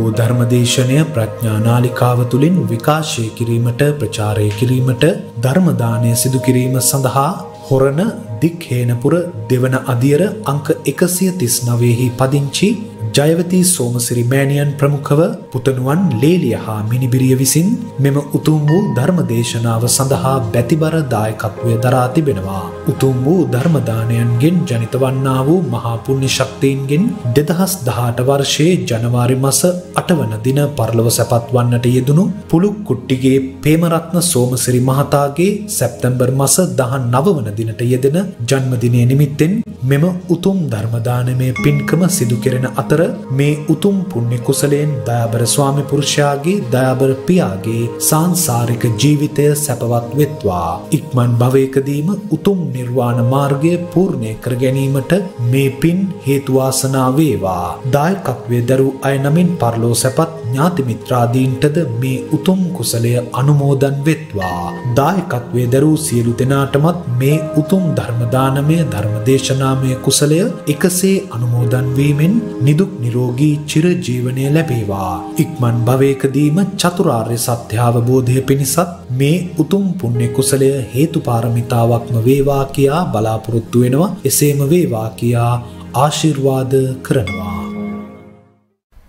වූ ධර්මදේශනය ප්‍රඥා නාලිකාව තුළින් විකාශය කිරීමට ප්‍රචාරය කිරීමට ධර්ම දානය සිදු කිරීම සඳහා හොරණ දික්හේනපුර දෙවන අදියර අංක 139 පදිංචි ජයවතී සෝමසිරි මෑණියන් ප්‍රමුඛව පුතණුවන් ලේලිය හා මිනිබිරිය විසින් මෙම උතුම් වූ ධර්ම දේශනාව සඳහා බැතිබර දායකත්වය දරා තිබෙනවා. උතුම් වූ ධර්ම දානයන්ගෙන් ජනිත වන්නා වූ මහා පුණ්‍ය ශක්තියින්ගෙන් 2018 වර්ෂයේ ජනවාරි මාස 8 වන දින පරලොව සැපත් වන්නට යෙදුණු පුලුක්කුට්ටිගේ පේමරත්න සෝමසිරි මහතාගේ සැප්තැම්බර් මාස 19 වන දිනට යෙදෙන ජන්මදිනය නිමිත්තෙන් මෙම උතුම් ධර්ම දානමය පින්කම සිදු කෙරෙන අතර මේ උතුම් පුණ්‍ය කුසලයෙන් දයාබර ස්වාමි පුරුෂයාගේ දයාබර පියාගේ සාංසාරික ජීවිතය සැපවත් වෙත්වා. ඉක්මන් භවයකදීම උතුම් නිර්වාණ මාර්ගය පූර්ණය කර ගැනීමට මේ පින් හේතු වාසනා වේවා. දායකත්වයේ දරූ අය නමින් පරලෝ සැපත් ඥාති මිත්‍රාදීන්ටද මේ උතුම් කුසලය අනුමෝදන් වෙත්වා. දායකත්වයේ දරූ සියලු දෙනාටමත් මේ උතුම් ධර්ම දානමය ධර්ම දේශනාමය කුසලය එකසේ අනුමෝදන් වීමෙන් නිදුක් නිරෝගී චිර ජීවනය ලැබේවා. ඉක්මන් භවයකදීම චතුරාර්ය සත්‍ය අවබෝධය පිණිසත් මේ උතුම් පුණ්‍ය කුසලය හේතු පාරමිතාවක්ම වේවා කියා බලාපොරොත්තු වෙනවා. එසේම වේවා කියා ආශිර්වාද කරනවා.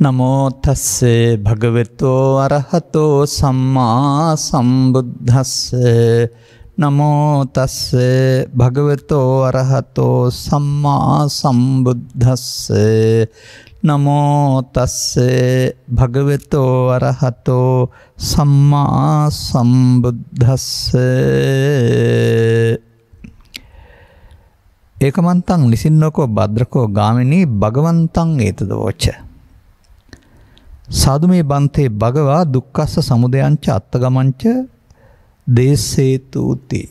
නමෝ තස්සේ භගවතෝ අරහතෝ සම්මා සම්බුද්දස්සේ නමෝ තස්සේ භගවතෝ අරහතෝ සම්මා සම්බුද්දස්සේ නමෝ තස්සේ භගවතෝ අරහතෝ සම්මා සම්බුද්දස්සේ ඒකමන්තං නිසින්නකෝ භද්‍රකෝ ගාමිනී භගවන්තං ඒතදෝච සාදුමේ බන්තේ භගවා දුක්ඛස්ස සමුදයංච අත්තගමංච දේසේතුති.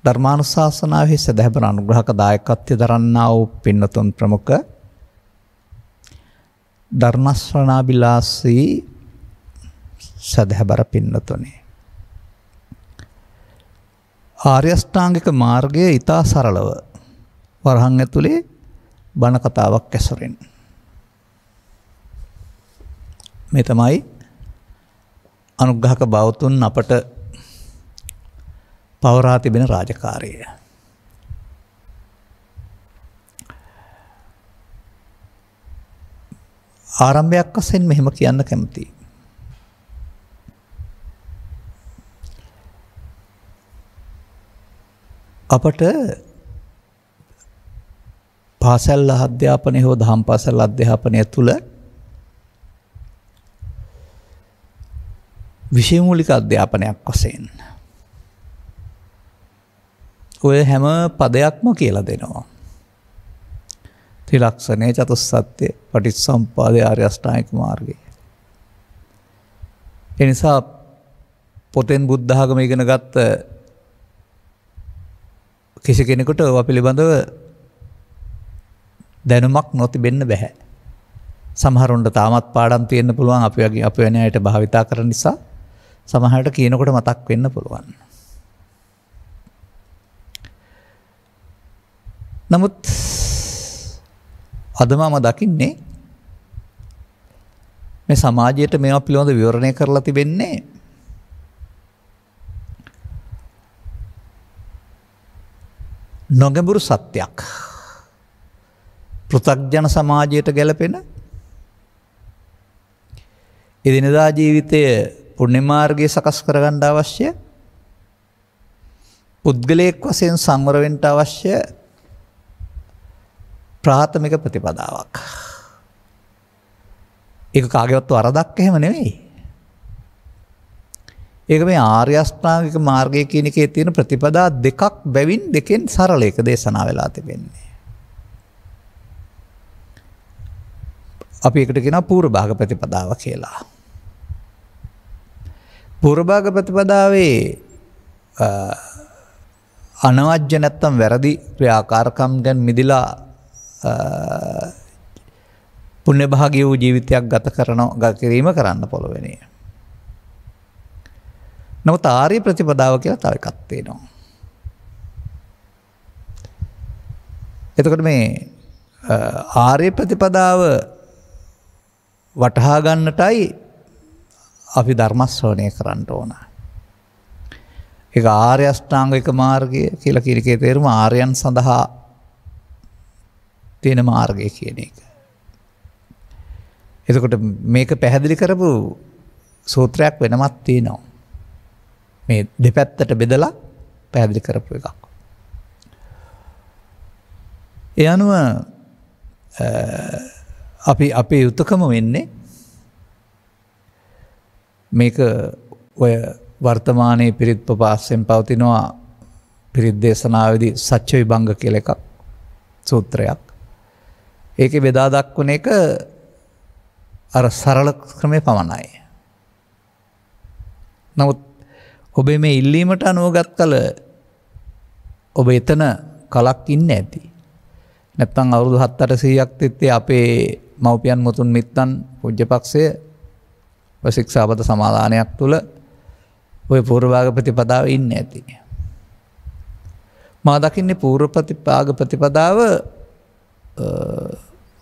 ධර්මානුශාසනාවේ සදහබර අනුග්‍රහක දායකත්වය දරන්නා වූ පින්නතුන් ප්‍රමුඛ ධර්මශ්‍රවණාබිලාසී සදහබර පින්නතුනි. ආර්ය අෂ්ටාංගික මාර්ගය ඊතා සරලව වරහන් ඇතුලේ බණ කතාවක් ඇසුරින් මේ තමයි අනුග්‍රහක බෞතුන් අපට පවරා තිබෙන රාජකාරිය. ආරම්භයක් වශයෙන් මෙහෙම කියන්න කැමතියි. අපට පාසල් අධ්‍යාපනය හෝ දහම් පාසල් අධ්‍යාපනය තුළ විෂය මූලික අධ්‍යාපනයක් වශයෙන් ඔය හැම පදයක්ම කියලා දෙනවා. ත්‍රිලක්ෂණය, චතුස්සත්‍ය, පටිච්චසමුප්පාදය, ආර්ය අෂ්ටාංගික මාර්ගය. ඒ නිසා පොතෙන් බුද්ධ ආගම ඉගෙන ගත්ත කිසි කෙනෙකුට ඔය පිළිබඳව දැනුමක් නොතිබෙන්න බෑ. සමහරුන්ට තාමත් පාඩම් තියෙන්න පුළුවන් අපි වෙන අයට භාවිතා කරන නිසා සමහරට කියනකොට මතක් වෙන්න පුළුවන්. නමුත් අද මම දකින්නේ මේ සමාජයට මේවා පිළිබඳ විවරණය කරලා තිබෙන්නේ නොගැඹුරු සත්‍යයක්. පෘථග්ජන සමාජයට ගැලපෙන එදිනදා ජීවිතයේ පුණ්‍ය මාර්ගයේ සකස් කරගන්න අවශ්‍ය පුද්ගලයෙක් වශයෙන් සංවර වෙන්න අවශ්‍ය ප්‍රාථමික ප්‍රතිපදාවක්. ඒක කාගේවත් වරදක් එහෙම නෙවෙයි. ඒක මේ ආර්ය අෂ්ටාංගික මාර්ගය කියන එකේ තියෙන ප්‍රතිපදා දෙකක් බැවින් දෙකෙන් සරල එක දේශනා වෙලා තිබෙන්නේ. අපි එකට කියනවා පූර්ව භාග ප්‍රතිපදාව කියලා. පූර්ව භාග ප්‍රතිපදාවේ අනවජ්‍ය නැත්තම් වැරදි ක්‍රියාකාරකම් ගැන මිදලා පුණ්‍ය භාගී වූ ජීවිතයක් ගත කිරීම කරන්න පොළොවෙනි. නමුත් ආර්ය ප්‍රතිපදාව කියලා තව එකක් තියෙනවා. එතකොට මේ ආර්ය ප්‍රතිපදාව වටහා ගන්නටයි අපි ධර්ම ශ්‍රවණය කරන්න ඕන. ඒක ආර්ය අෂ්ටාංගික මාර්ගය කියලා කියන එකේ තේරුම ආර්යයන් සඳහා තියෙන මාර්ගය කියන එක. එතකොට මේක පැහැදිලි කරපු සූත්‍රයක් වෙනමත් තියෙනවා. මේ දෙපැත්තට බෙදලා පැහැදිලි කරපු එකක්. ඒ අනුව අපි අපේ යුතුයකම වෙන්නේ මේක ඔය වර්තමානයේ පිරිත් ප්‍රපාසයෙන් පවතිනවා පිරිත් දේශනාවේදී සත්‍ය විභංග කියලා එකක් සූත්‍රයක්. ඒකේ බෙදා දක්වන එක අර සරල ක්‍රමේ පමණයි. නමුත් ඔබේ මේ ඉල්ලීමට අනුවගත් කල ඔබ එතන කලක් ඉන්න ඇති. නැත්තම් අවුරුදු 7-800ක් තිස්සේ අපේ මව්පියන් මුතුන් මිත්තන් පූජ්‍යපක්ෂය ශික්ෂාපද සමාදානයක් තුළ ඔය පූර්වභාග ප්‍රතිපදාව ඉන්න ඇති. මා දකින්නේ පූර්ව ප්‍රතිපාග ප්‍රතිපදාව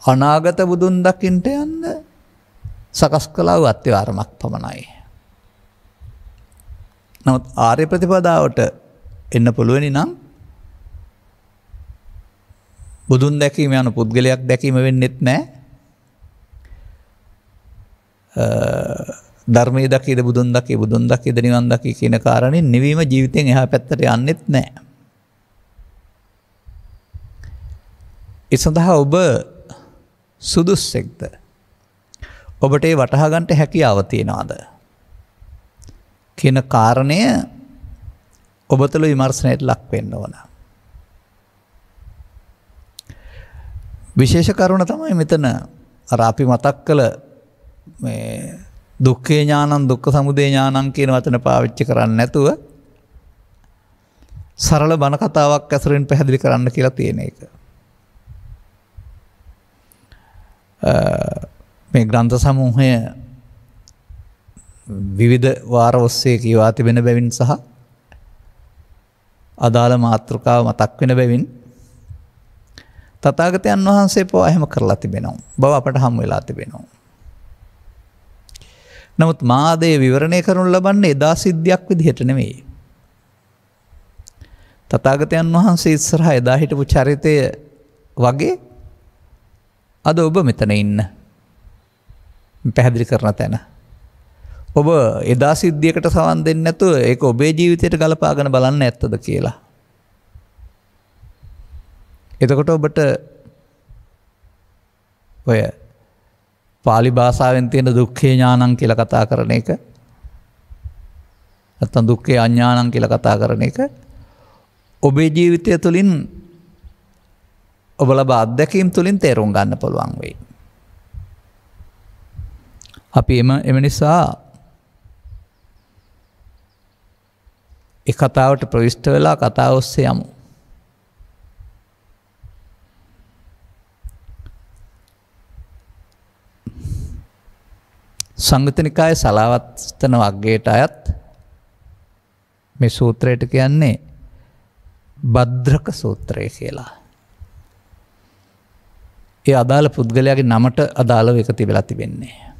අනාගත බුදුන් දකින්නට යන්න සකස් කළා වූ අත්‍යවාරමක් පමණයි. නමුත් ආර්ය ප්‍රතිපදාවට එන්න පුළුවනි නම් බුදුන් දැකීම යන පුද්ගලයක් දැකීම වෙන්නෙත් නැහැ. ධර්මයේ දකීද බුදුන් දකීද නිවන් දකී කියන කාරණේ නිවීම ජීවිතෙන් එහා පැත්තට යන්නෙත් නැහැ. ඒ සඳහා ඔබ සුදුස්සෙක්ද? ඔබට ඒ වටහා ගන්නට හැකියාව තියනවාද කියන කාරණය ඔබ තුළ විමර්ශනයට ලක් වෙන්න ඕන. විශේෂ කරුණ තමයි මෙතන අර අපි මතක් කළ මේ දුක්ඛේ ඥානං දුක්ඛ සමුදය ඥානං කියන වචන පාවිච්චි කරන්නේ නැතුව සරල බණ කතාවක් ඇසුරින් පැහැදිලි කරන්න කියලා තියෙන එක. මේ ග්‍රන්ථ සමූහය විවිධ වාර ඔස්සේ කියවා තිබෙන බැවින් සහ අදාළ මාතෘකාව මතක් වෙන බැවින් තථාගතයන් වහන්සේ පවා එහෙම කරලා තිබෙනවා. බව අපට හම් වෙලා තිබෙනවා. නමුත් මාදේ විවරණය කරනු ලබන්නේ එදා සිද්ධියක් විදිහට නෙමෙයි. තථාගතයන් වහන්සේ ඉස්සරහා එදා හිටපු චරිතය වගේ අද ඔබ මෙතන ඉන්න පැහැදිලි කරන තැන. ඔබ එදා සිද්ධියකට සවන් දෙන්නේ නැතුව ඒක ඔබේ ජීවිතයට ගලපාගෙන බලන්න ඇත්තද කියලා. එතකොට ඔබට ඔය පාලි භාෂාවෙන් තියෙන දුක්ඛේ ඥානං කියලා කතා කරන එක නැත්නම් දුක්ඛේ අඥානං කියලා කතා කරන එක ඔබේ ජීවිතය තුළින් ඔබ ලබා අත්දැකීම් තුළින් තේරුම් ගන්න පුළුවන් වෙයි. අපි එම නිසා ඒ කතාවට ප්‍රවිෂ්ඨ වෙලා කතාව ඔස්සේ යමු. සංයුත්ත නිකායේ සලාවත්තන වග්ගයට අයත් මේ සූත්‍රයට කියන්නේ භද්‍රක සූත්‍රය කියලා. ඒ අදාළ පුද්ගලයාගේ නමට අදාළව එක තිබෙලා තිබෙන්නේ.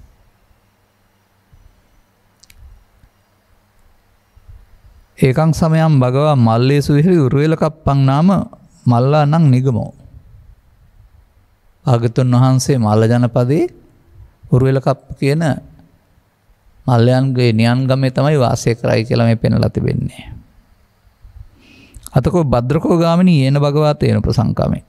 ඒකං සමයම් භගවා මල්ලේසු විහෙරි උරුවෙලකප්පං නාම මල්ලා නං නිගමෝ. ආගතුන් වහන්සේ මල්ල ජනපදයේ උරුවෙලකප්ප කියන මල්ලයන්ගේ නියන් ගමේ තමයි වාසය කරයි කියලා මේ පෙන්වලා තිබෙන්නේ. අතකෝ භද්‍රකෝ ගාමිනී යේන භගවා තේන ප්‍රසංකමේ.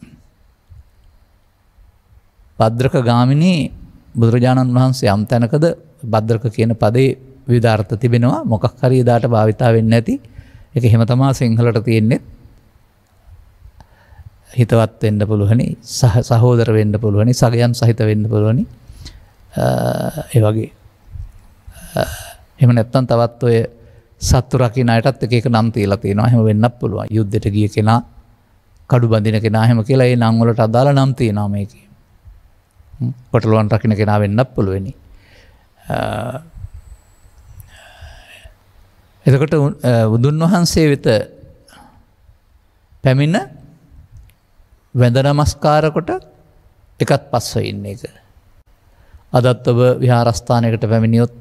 භද්‍රක ගාමිනී බුදුරජාණන් වහන්සේ යම් තැනකද භද්‍රක කියන පදේ විවිධාර්ථ තිබෙනවා. මොකක් හරි එදාට භාවිතා වෙන්නේ නැති. ඒක එහෙම තමයි සිංහලට තියෙන්නේ. හිතවත් වෙන්න පුළුවනි, සහෝදර වෙන්න පුළුවනි, සගයන් සහිත වෙන්න පුළුවනි. ඒ වගේ. එහෙම නැත්නම් තවත් ඔය සත්තු රකින්න අයටත් එක එක නම් තියලා තියෙනවා. එහෙම වෙන්නත් පුළුවන්. යුද්ධයට ගිය කෙනා, කඩු බඳින කෙනා එහෙම කියලා ඒ නම් වලට අදාළ නම් තියෙනවා මේකේ. කොටලුවන් රකින්න කෙනා වෙන්නත් පුළුවනි. එතකොට බුදුන් වහන්සේ වෙත පැමිණ වැඳ නමස්කාර කොට එකත් පස්ව ඉන්න එක. අදත් ඔබ විහාරස්ථානයකට පැමිණියොත්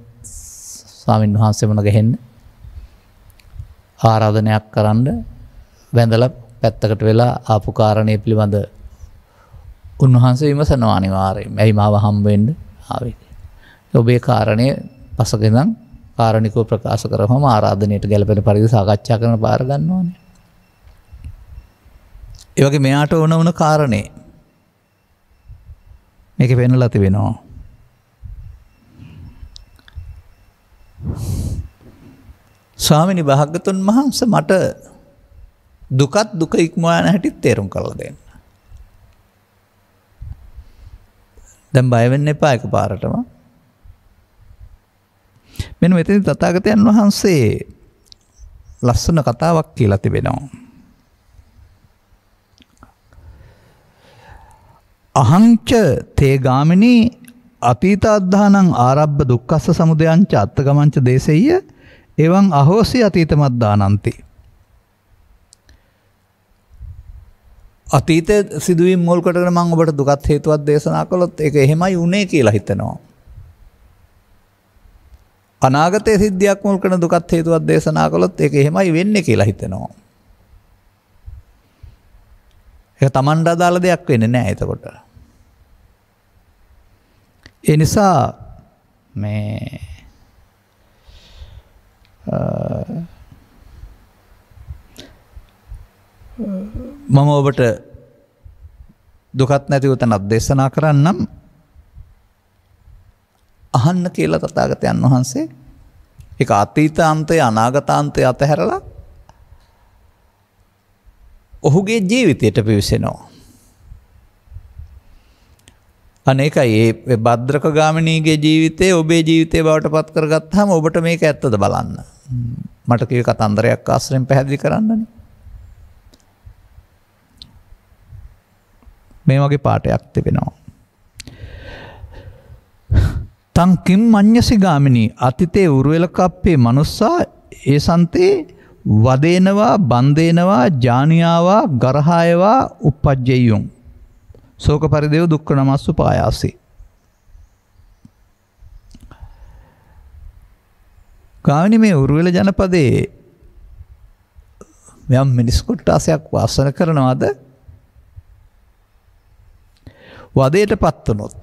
ස්වාමීන් වහන්සේ මුණ ගැහෙන්න ආරාධනයක් කරන්න වැඳලා පැත්තකට වෙලා ආපු කාරණේ පිළිබඳ උන්වහන්සේ විමසනවා අනිවාර්යයෙන්. ඇයි මාව හම්බ වෙන්න ආවේ? ඔබේ කාරණේ පසක ඉඳන් කාරණිකව ප්‍රකාශ කරවම ආරාධනයට ගැලපෙන පරිදි සාකච්ඡා කරන බාර ගන්නවානේ. ඒ වගේ මෙයාට ඕන වුණ කාරණේ මේකේ පෙන්නලා තිබෙනවා. ස්වාමිනී භාග්‍යතුන් වහන්සේ මට දුකත් දුක ඉක්මවා යන හැටි තේරුම් කරලා දෙන්න. දැන් බය වෙන්න එපා එකපාරටම. මෙන්න මෙතන තථාගතයන් වහන්සේ ලස්සන කතාවක් කියලා තිබෙනවා. අහංච තේ ගාමිනී අතීත අද්ධානං ආරබ්බ දුක්ඛස්ස සමුදයංච අත්තගමංච දේසෙය්‍ය එවං අහෝසි අතීතමද්දානන්ති. අතීත සිදුවීම් මුල් කොටගෙන මම ඔබට දුකත් හේතුවක් දේශනා කළොත් ඒක එහෙමයි උනේ කියලා හිතනවා. අනාගතයේ සිද්ධියක් මුල් කරන දුකත් හේතුවක් දේශනා කළොත් ඒක එහෙමයි වෙන්නේ කියලා හිතනවා. ඒක Tamanට අදාළ දෙයක් වෙන්නේ නැහැ එතකොට. ඒ නිසා මේ මම ඔබට දුකත් නැතිව තනක් දේශනා කරන්නම් අහන්න කියලා තථාගතයන් වහන්සේ ඒක අතීතාන්තය අනාගතාන්තය අතහැරලා ඔහුගේ ජීවිතයට පිවිසෙනවා. අනේකයි ඒ භද්‍රක ගාමිනීගේ ජීවිතය ඔබේ ජීවිතය බවට පත් කරගත්තාම ඔබට මේක ඇත්තද බලන්න. මට කිව්ව කතන්දරයක් ආශ්‍රයෙන් පැහැදිලි කරන්නනේ. මේ වගේ පාඩයක් තිබෙනවා. තං කිම් මඤ්ඤසි ගාමිනී අතිතේ උරුවෙලකප්පේ මනුස්සා ඒසන්තේ වදේනවා බන්දේනවා ජානියාවා ගරහායවා උප්පජ්ජෙය්‍යුම් ශෝක පරිදේව දුක්ඛ නමස්සු පායාසි. ගාමිනී මේ උරුවෙල ජනපදයේ යම් මිනිස් කොට්ටාසයක් වාසන කරනවාද වදයටපත් වුනොත්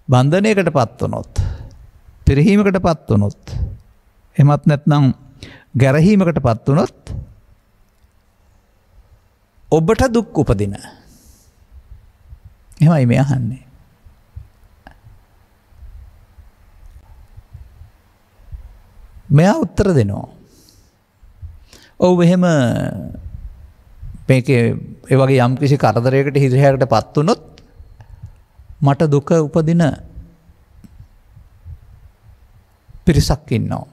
බන්ධනයකටපත් වුනොත් පිරිහීමකටපත් වුනොත් එමත් නැත්නම් ගැරහීමකටපත් වුනොත් ඔබට දුක් උපදින. එහෙමයි මේ අහන්නේ. මෙයා උත්තර දෙනවා. ඔව් එහෙම මේකේ ඒ වගේ යම් කිසි කරදරයකට හිරිහැරකටපත් වුනොත් මට දුක උපදින පිරිසක් ඉන්නවා.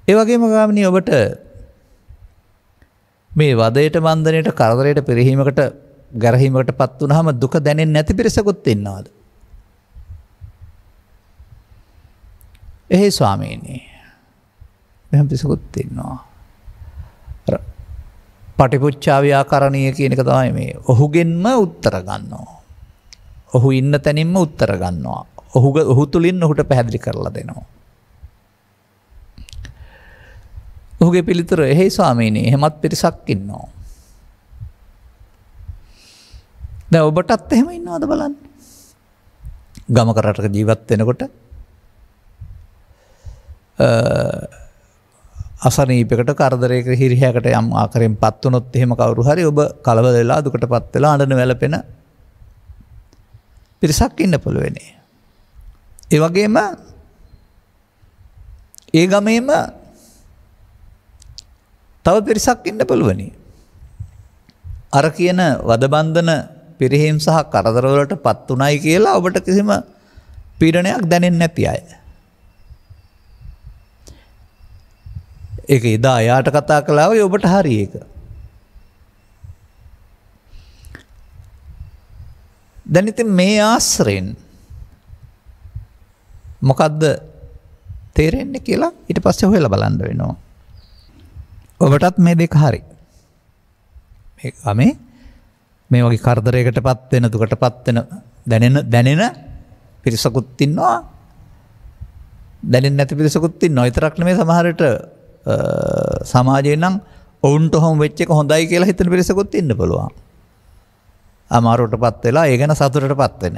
ඒ වගේම ගාමිනී ඔබට මේ වදයට බන්ධනයට කරදරයට පිරිහීමකට ගැරහීමකටපත් වුනහම දුක දැනෙන්නේ නැති පිරිසකුත් ඉන්නවද? එහේ ස්වාමීනි. එහෙම පිරිසකුත් ඉන්නවා. පටිපුච්චා ව්‍යාකරණීය කියන එක තමයි මේ. ඔහුගෙන්ම උත්තර ගන්නවා. ඔහු ඉන්න තැනින්ම උත්තර ගන්නවා. ඔහු තුලින් ඔහුට පැහැදිලි කරලා දෙනවා. ඔහුගේ පිළිතුර එහේ ස්වාමීනි එහෙමත් පිරිසක් ඉන්නවා. දැන් ඔබටත් එහෙම ඉන්නවද බලන්න. ගමක රටක ජීවත් වෙනකොට අසනීපයකට කරදරයක හිරිහැකට යම් ආකාරයෙන් පත් වුනොත් එහෙම කවුරු හරි ඔබ කලබල වෙලා දුකටපත් වෙලා අඬන වැළපෙන පිරිසක් ඉන්න පුළුවන්. ඒ වගේම ඒ ගමේම තව පිරිසක් ඉන්න පුළුවන්. අර කියන වදබන්ධන පිරිහීම් සහ කරදර වලටපත් උනායි කියලා ඔබට කිසිම පීඩනයක් දැනෙන්නේ නැති අය. ඒක එදා එයාට කතා කළා වගේ ඔබට හරි ඒක. දැන් ඉතින් මේ ආශ්‍රයෙන් මොකද්ද තේරෙන්නේ කියලා ඊට පස්සේ හොයලා බලන්න වෙනවා. ඔබටත් මේ දෙක හරි. මේ වගේ කරදරයකටපත් වෙන දුකටපත් වෙන දැනෙන පිරිසකුත් ඉන්නවා. දැනෙන්නේ නැති පිරිසකුත් ඉන්නවා. විතරක් නෙමෙයි සමහරට සමාජයේ නම් ඔවුන්ට හොම් වෙච්ච එක හොඳයි කියලා හිතන පිරිසකුත් ඉන්න පුළුවන්. අමාරුවටපත් වෙලා ඒ ගැන සතුටටපත් වෙන.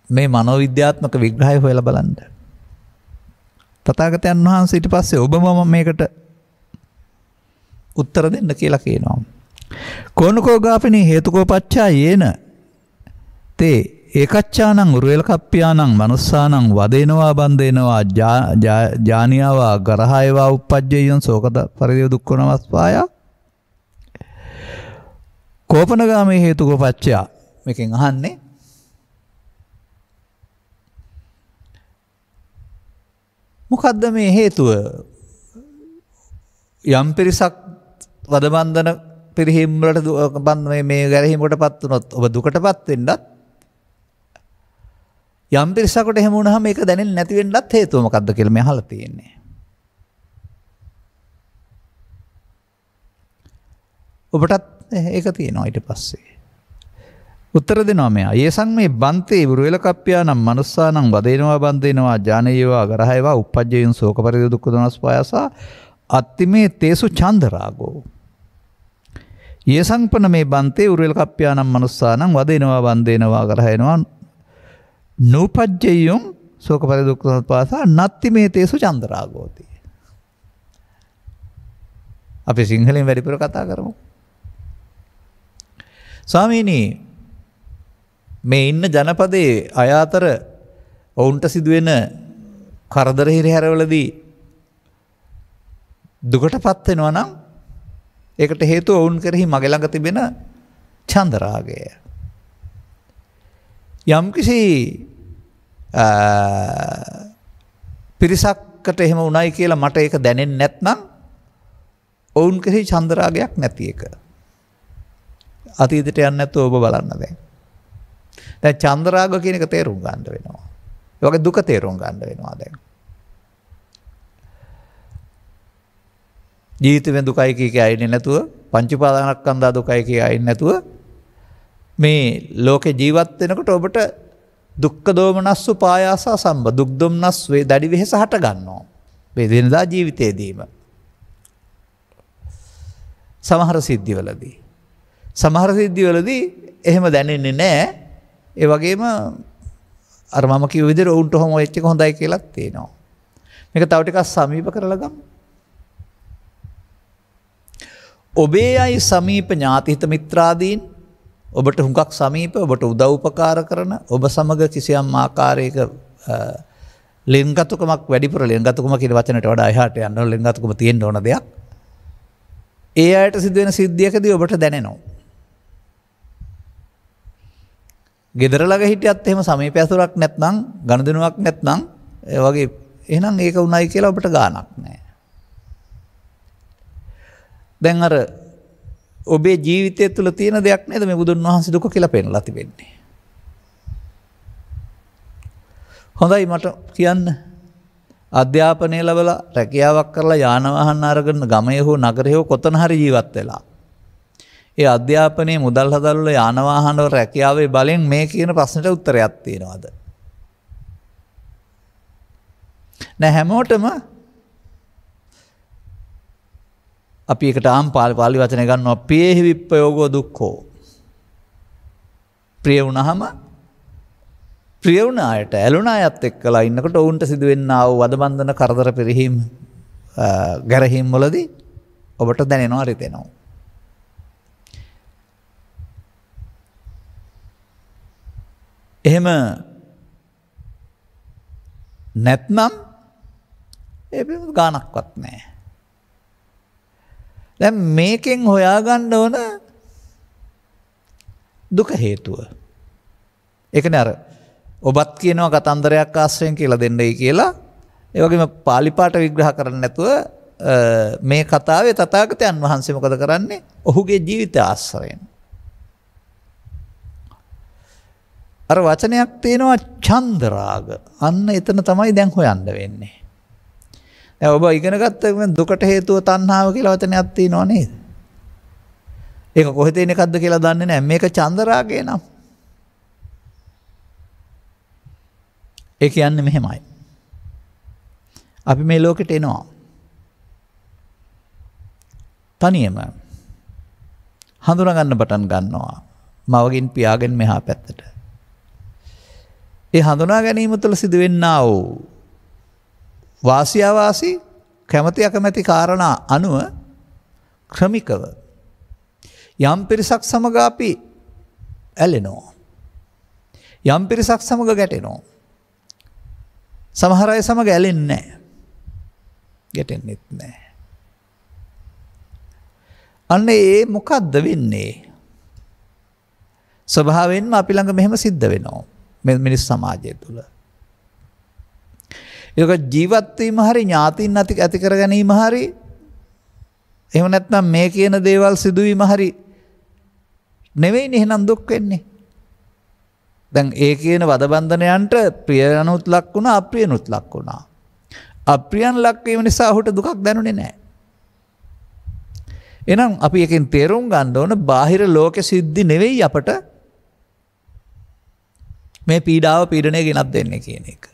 මේ මනෝවිද්‍යාත්මක විග්‍රහය හොයලා බලන්න. තථාගතයන් වහන්සේ ඊට පස්සේ ඔබම මේකට උත්තර දෙන්න කියලා කියනවා. කෝනකෝ ගාපිනී හේතුකෝ පච්චා යේන තේ ඒකච්ඡානං උරුවෙලකප්පියානං මනුස්සානං වදේනවා බන්දේනවා ජානියාවා ගරහයවා උප්පජ්ජයන් සෝකද පරිදේව දුක්ඛනවස්පාය කෝපනගාමී හේතුකෝ පච්චා. මේකෙන් අහන්නේ මොකද්ද මේ හේතුව? යම් පිරිසක් වදබන්ධන පිරිහීම් වලට මේ ගැරහීමකටපත් වුණොත් ඔබ දුකටපත් වෙන්නත් යම් පිරිසකට එහෙම වුණාම මේක දැනෙන්නේ නැති වෙන්නත් හේතුව මොකද්ද කියලා මේ අහලා තියෙන්නේ. ඔබටත් ඒක තියෙනවා ඊට පස්සේ. උත්තර දෙනවා මෙයා. යේසං මේ බන්තේ උරුවෙලකප්පියානම් මනුස්සානම් වදේනවා බන්දේනවා ජානේයවා ගරහයවා උප්පජ්ජයන් සෝක පරිදේව දුක්ඛ දනස්පායසා අත්තිමේ තේසු චන්දරාගෝ. යේසං පන මේ බන්තේ උරුවෙලකප්පියානම් මනුස්සානම් වදේනවා බන්දේනවා ගරහයනවා නූපජ්ජයන් සෝක පරිදේව දුක්ඛ දනස්පායසා නත්තිමේ තේසු චන්දරාගෝති. අපි සිංහලෙන් වැඩිපුර කතා කරමු. ස්වාමීනි මේ ඉන්න ජනපදයේ අය අතර ඔවුන්ට සිදුවෙන කරදර හිරිහැරවලදී දුකටපත් වෙනවා නම් ඒකට හේතුව ඔවුන් කෙරෙහි මගේ ළඟ තිබෙන චන්දරාගය. යම්කිසි පිරිසක්කට එහෙම වුණයි කියලා මට ඒක දැනෙන්නේ නැත්නම් ඔවුන් කෙරෙහි චන්දරාගයක් නැති එක. අතීතයට යන්නේ නැතුව ඔබ බලන්න දැන්. දැන් චන්දරාග කියන එක තේරුම් ගන්න වෙනවා. ඒ වගේ දුක තේරුම් ගන්න වෙනවා දැන්. ජීවිතේ දුකයි කිය අයින්නේ නැතුව පංච උපාදානස්කන්ධා දුකයි කිය අයින්නේ නැතුව මේ ලෝකේ ජීවත් වෙනකොට ඔබට දුක්ඛ දෝමනස්සු පායාස සම්බ දුක් දුම්නස් වේ දැඩි වෙහස හට ගන්නවා. මේ දිනදා ජීවිතයේදීම. සමහර සිද්ධිවලදී එහෙම දැනෙන්නේ නැහැ. ඒ වගේම අර මම කිව්ව විදිහට උන්ට හොම වෙච්ච එක හොඳයි කියලා තියෙනවා. මේක තව ටිකක් සමීප කරලා ගමු. ඔබේ අය සමීප ඥාතිහිත මිත්‍රාදීන් ඔබට හුඟක් සමීප ඔබට උදව් උපකාර කරන ඔබ සමග කිසියම් ආකාරයක ලිංගතුකමක් වැඩිපුර ලිංගතුකම කියන වචනයට වඩා එහාට යන්න ඕන ලිංගතුකම තියෙන්න ඕන දෙයක්. ඒ අයට සිදුවෙන සිද්ධියකදී ඔබට දැනෙනවා. ගෙදර ළඟ හිටියත් එහෙම සමීප ඇසුරක් නැත්නම් ගනුදෙනුවක් නැත්නම් ඒ වගේ එහෙනම් ඒක උණයි කියලා ඔබට ගාණක් නැහැ. දැන් අර ඔබේ ජීවිතය තුළ තියෙන දෙයක් නේද මේ බුදුන් වහන්සේ දුක කියලා පෙන්නලා තිබෙන්නේ. හොඳයි මට කියන්න. අධ්‍යාපනය ලැබලා රැකියාවක් කරලා යාන වාහන අරගෙන ගමේ හෝ නගරේ හෝ කොතන හරි ජීවත් වෙලා ඒ අධ්‍යාපනයේ මුදල් හදල් වල යාන වාහන වල රැකියාවේ බලෙන් මේ කියන ප්‍රශ්නෙට උත්තරයක් තියෙනවද? නෑ හැමෝටම අපි එකට පාලි වචනය ගන්නවා පේහි විප්පයෝගෝ දුක්ඛෝ. ප්‍රිය වුණාම ප්‍රිය වුණ අයට ඇලුණ අයත් එක්කලා ඉන්නකොට ඔවුන්ට සිදුවෙන්නා වූ වදබන්ධන කරදර පෙරහීම් ගැරහීම් වලදී ඔබට දැනෙනවා රිතෙනවා. එහෙම නැත්නම් ඒ පිළිබඳ ගානක්වත් නැහැ. දැන් මේකෙන් හොයාගන්න ඕන දුක හේතුව. ඒකනේ අර ඔබත් කියනවා කතන්දරයක් ආශ්‍රයෙන් කියලා දෙන්නයි කියලා. ඒ වගේම පාලි පාඨ විග්‍රහ කරන්නේ නැතුව මේ කතාවේ තථාගතයන් වහන්සේ මොකද කරන්නේ? ඔහුගේ ජීවිත ආශ්‍රයෙන්. අර වචනයක් තියෙනවා චන්දරාග. අන්න එතන තමයි දැන් හොයන්න වෙන්නේ. දැන් ඔබ ඉගෙන ගත්ත දුකට හේතුව තණ්හාව කියලා වචනයක් තියෙනව නේද? ඒක කොහෙද එන එකක්ද කියලා දන්නේ නැහැ. මේක චන්දරාගය නම්. ඒ කියන්නේ මෙහෙමයි. අපි මේ ලෝකෙට එනවා. තනියම හඳුනා ගන්න පටන් ගන්නවා. මවගෙන් පියාගෙන් මෙහා පැත්තට. ඒ හඳුනා ගැනීම තුළ සිදුවෙන්නා වූ වාසි අවාසි කැමැති අකමැති කාරණා අනුව ක්‍රමිකව යම් පිරිසක් සමග අපි ඇලෙනවා. යම් පිරිසක් සමග ගැටෙනවා. සමහර අය සමග ඇලෙන්නේ නැහැ. ගැටෙන්නෙත් නැහැ. අන්න ඒ මොකද්ද වෙන්නේ? ස්වභාවයෙන්ම අපි ළඟ මෙහෙම සිද්ධ වෙනවා. මේ මිනිස් සමාජය තුළ. ඒක ජීවත් වීම හරි ඥාතින් ඇති කර ගැනීම හරි එහෙම නැත්නම් මේ කියන දේවල් සිදුවීම හරි නෙවෙයිනේ එහෙනම් දුක් වෙන්නේ. දැන් ඒ කියන වදබන්ධනයන්ට ප්‍රියයනුත් ලක් වුණා අප්‍රියනුත් ලක් වුණා. අප්‍රියන් ලක් වීම නිසා ඔහුට දුකක් දැනුනේ නැහැ. එහෙනම් අපි එකෙන් තේරුම් ගන්න ඕන බාහිර ලෝකෙ සිද්ධි නෙවෙයි අපට මේ පීඩාව පීඩණය ගෙනත් දෙන්නේ කියන එක.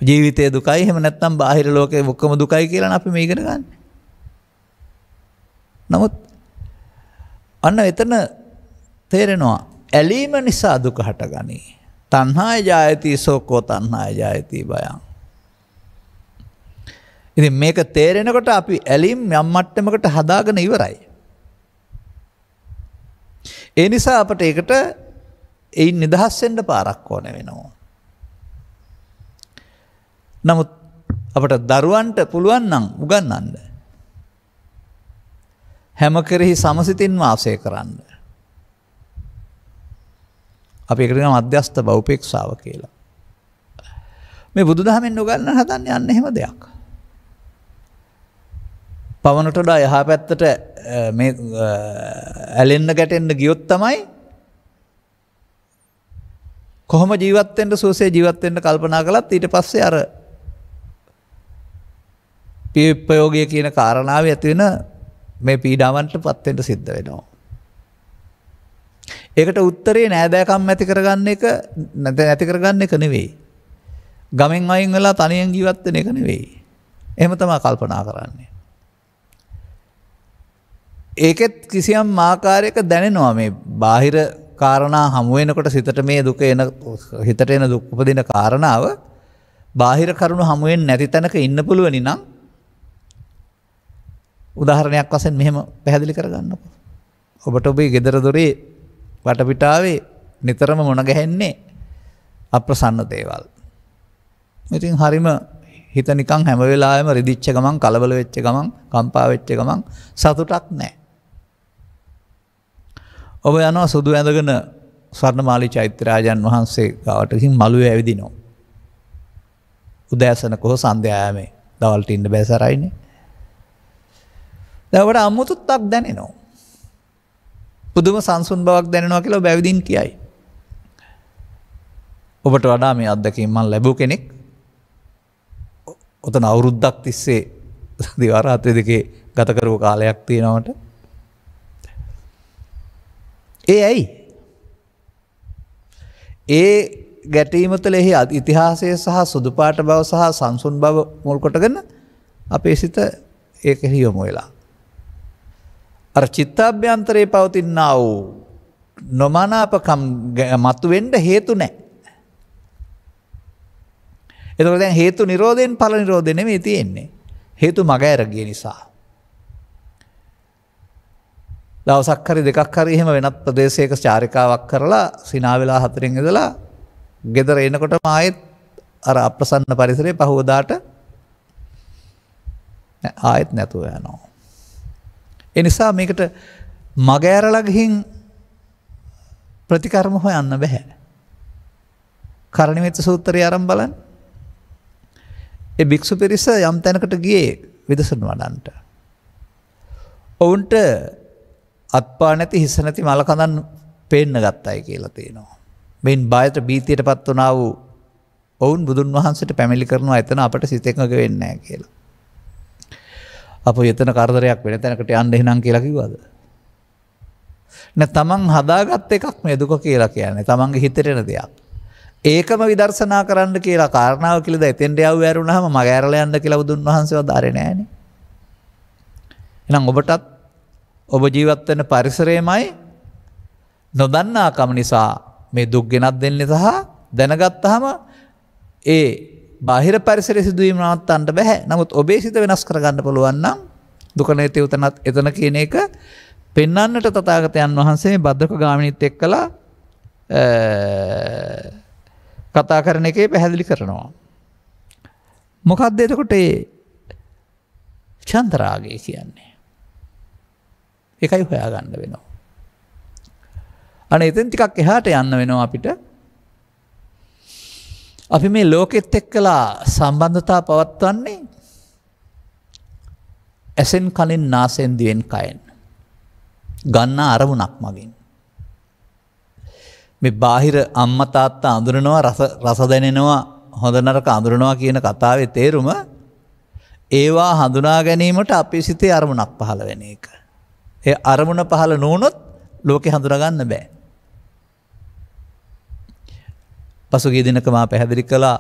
ජීවිතයේ දුකයි එහෙම නැත්නම් බාහිර ලෝකයේ ඔක්කොම දුකයි කියලා අපි මේ ඉගෙන ගන්න. නමුත් අන්න එතන තේරෙනවා ඇලීම නිසා දුක හටගනී. තණ්හාය ජායති සෝකෝ තණ්හාය ජායති භයං. ඉතින් මේක තේරෙනකොට අපි ඇලීම් යම් මට්ටමකට හදාගෙන ඉවරයි. ඒ නිසා අපට ඒකට එයින් නිදහස් වෙන්න පාරක් ඕන වෙනවා. නමුත් අපට දරුවන්ට පුළුවන් නම් උගන්වන්න. හැම කෙරෙහි සමසිතින් වාසය කරන්න. අපි ඒකට කියනවා මධ්‍යස්ථ බෞපේක්ෂාව කියලා. මේ බුදුදහමෙන් උගන්වන්න හදන්නේ අන්න එහෙම දෙයක්. පවනට වඩා යහා පැත්තට මේ ඇලෙන්න ගැටෙන්න ගියොත් තමයි කොහොම ජීවත් වෙන්න සුවසේ ජීවත් වෙන්න කල්පනා කළත් ඊට පස්සේ අර ප්‍රයෝගය කියන කාරණාවේ ඇති වෙන මේ පීඩාවන්ට පත් වෙන්න සිද්ධ වෙනවා. ඒකට උත්තරේ නෑදෑකම් ඇති කරගන්න එක නැති කරගන්න එක නෙවෙයි. ගමෙන් අයින් වෙලා තනියෙන් ජීවත් වෙන එක නෙවෙයි. එහෙම තමයි කල්පනා කරන්නේ. ඒකෙත් කිසියම් ආකාරයක දැනෙනවා මේ බාහිර කාරණා හමු වෙනකොට සිතට මේ දුක එන හිතට එන දුක් උපදින කාරණාව බාහිර කරුණු හමු වෙන්නේ නැති තැනක ඉන්න පුළුවනි නම් උදාහරණයක් වශයෙන් මෙහෙම පැහැදිලි කරගන්නකො. ඔබට ඔබේ ගෙදර දොරේ වටපිටාවේ නිතරම මුණ ගැහෙන්නේ අප්‍රසන්න දේවල්. ඉතින් හරිම හිත නිකන් හැම වෙලාවෙම රිදිච්ච ගමන් කලබල වෙච්ච ගමන් කම්පා වෙච්ච ගමන් සතුටක් නැහැ. ඔබ යනවා සුදු ඇඳගෙන ස්වර්ණමාලි චෛත්‍යරාජන් වහන්සේ ගාවට ගිහින් මළුවේ ඇවිදිනවා. උදෑසන කොහ සන්ධ්‍යාවේ දවල්ට ඉන්න බෑ සරයිනේ. දැන් ඔබට අමුතුත්තක් දැනෙනවා. පුදුම සංසුන් බවක් දැනෙනවා කියලා ඔබ ඇවිදින් කියයි. ඔබට වඩා මේ අත්දැකීම් මම ලැබුව කෙනෙක් ඔතන අවුරුද්දක් තිස්සේ දිවා රාත්‍රී දෙකේ ගත කරපු කාලයක් තියෙනවට ඒ ඇයි? ඒ ගැටීම තුළ එහි ඉතිහාසය සහ සුදු පාට බව සහ සංසුන් බව මුල් කොටගෙන අපේ සිත ඒකෙහි යොමු වෙලා. අර චිත්තාභ්‍යන්තරයේ පවතිනා වූ නොමනාපකම් මතුවෙන්න හේතු නැහැ. එතකොට දැන් හේතු නිරෝධයෙන් ඵල නිරෝධය නෙමෙයි තියෙන්නේ. හේතු මගහැර ගිය නිසා. දවසක් හරි දෙකක් හරි එහෙම වෙනත් ප්‍රදේශයක චාරිකාවක් කරලා සිනා වෙලා 4න් ඉඳලා ගෙදර එනකොටම ආයෙත් අර අප්‍රසන්න පරිසරයේ පහවදාට ආයෙත් නැතුව යනවා. ඒ නිසා මේකට මගහැරලා ගිහින් ප්‍රතිකර්ම හොයන්න බෑ. කරණිමෙත්ත සූත්‍රය ආරම්භ බලන්න. ඒ භික්ෂු පිරිස යම් තැනකට ගියේ විදසුන් වඩන්ට. ඔවුන්ට අත්පා නැති හිස නැති මල කඳන් පේන්න ගත්තයි කියලා තියෙනවා. මෙයින් බයට බීතියට පත් වුණා වූ ඔවුන් බුදුන් වහන්සේට පැමිණිලි කරනවා එතන අපට සිත එකඟ වෙන්නේ නැහැ කියලා. අපෝ එතන කරදරයක් වෙන තැනකට යන්න එහෙනම් කියලා කිව්වද? තමන් හදාගත්ත එකක් මේ දුක කියලා කියන්නේ. තමන්ගේ හිතට එන දෙයක්. ඒකම විදර්ශනා කරන්න කියලා කාරණාව කියලා දැන් එතෙන්ට යව ඇරුණාම මග ඇරලා යන්න කියලා බුදුන් වහන්සේව දාරේ නෑනේ. එහෙනම් ඔබටත් ඔබ ජීවත් වෙන පරිසරයමයි නොදන්නාකම නිසා මේ දුක් ගෙනත් දෙන්නේ සහ දැනගත්තාම ඒ බාහිර පරිසරයේ සිදුවීම් නවත්තන්න බෑ. නමුත් ඔබේ සිත වෙනස් කරගන්න පුළුවන් නම් දුක නැති උතනත් එතන කියන එක පෙන්වන්නට තථාගතයන් වහන්සේ මේ භද්‍රක ගාමිණීත් එක්කලා කතා කරන එකේ පැහැදිලි කරනවා. මොකක්ද එතකොට ඒ චන්ද්‍රාගය කියන්නේ? ඒකයි හොයාගන්න වෙනවා. අනේ එතෙන් ටිකක් එහාට යන්න වෙනවා අපිට. අපි මේ ලෝකෙත් එක්කලා සම්බන්ධතා පවත්වන්නේ ඇසෙන් කනින් නාසයෙන් දිවෙන් කයෙන් ගන්න අරමුණක් මගින්. මේ බාහිර අම්මා තාත්තා අඳුරනවා රස දැනෙනවා හොඳ නරක අඳුරනවා කියන කතාවේ තේරුම ඒවා හඳුනා ගැනීමට අපේ සිතේ අරමුණක් පහළ වෙන එක. ඒ අරමුණ පහළ නොවුනොත් ලෝකේ හඳුනා ගන්න බෑ. පසුගිය දිනක මා පැහැදිලි කළා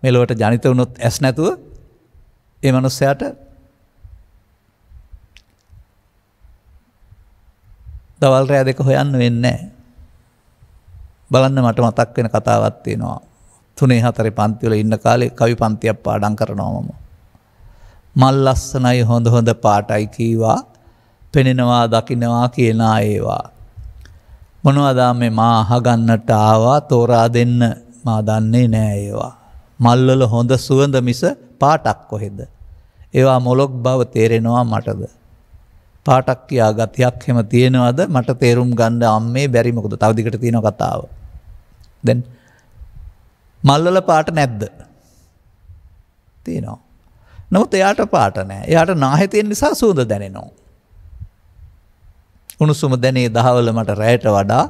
මෙලොවට ජනිත වුණොත් ඇස් නැතුව ඒ මනුස්සයාට දවල් රෑ දෙක හොයන්න වෙන්නේ නැහැ. බලන්න මට මතක් වෙන කතාවක් තියෙනවා. 3 4 පන්ති වල ඉන්න කාලේ කවි පන්තියක් පාඩම් කරනවා මම. මල් ලස්සනයි හොඳ හොඳ පාටයි කීවා පෙනෙනවා දකින්නවා කියන ඒවා. මොනවද මේ මා අහගන්නට ආවා තෝරා දෙන්න මා දන්නේ නෑ ඒවා. මල් වල හොඳ සුවඳ මිස පාටක් කොහෙද? ඒවා මොලොක් බව තේරෙනවා මටද? පාටක් කියා ගතියක් හැම තියෙනවද මට තේරුම් ගන්න අම්මේ බැරි මොකද? තව දිගට තියෙන කතාව. දැන් මල් වල පාට නැද්ද? තියෙනවා. නමුත් එයාට පාට නැහැ. එයාට නාහේ තියෙන නිසා සුවඳ දැනෙනවා. උණුසුම දැනේ දහවල මට රැයට වඩා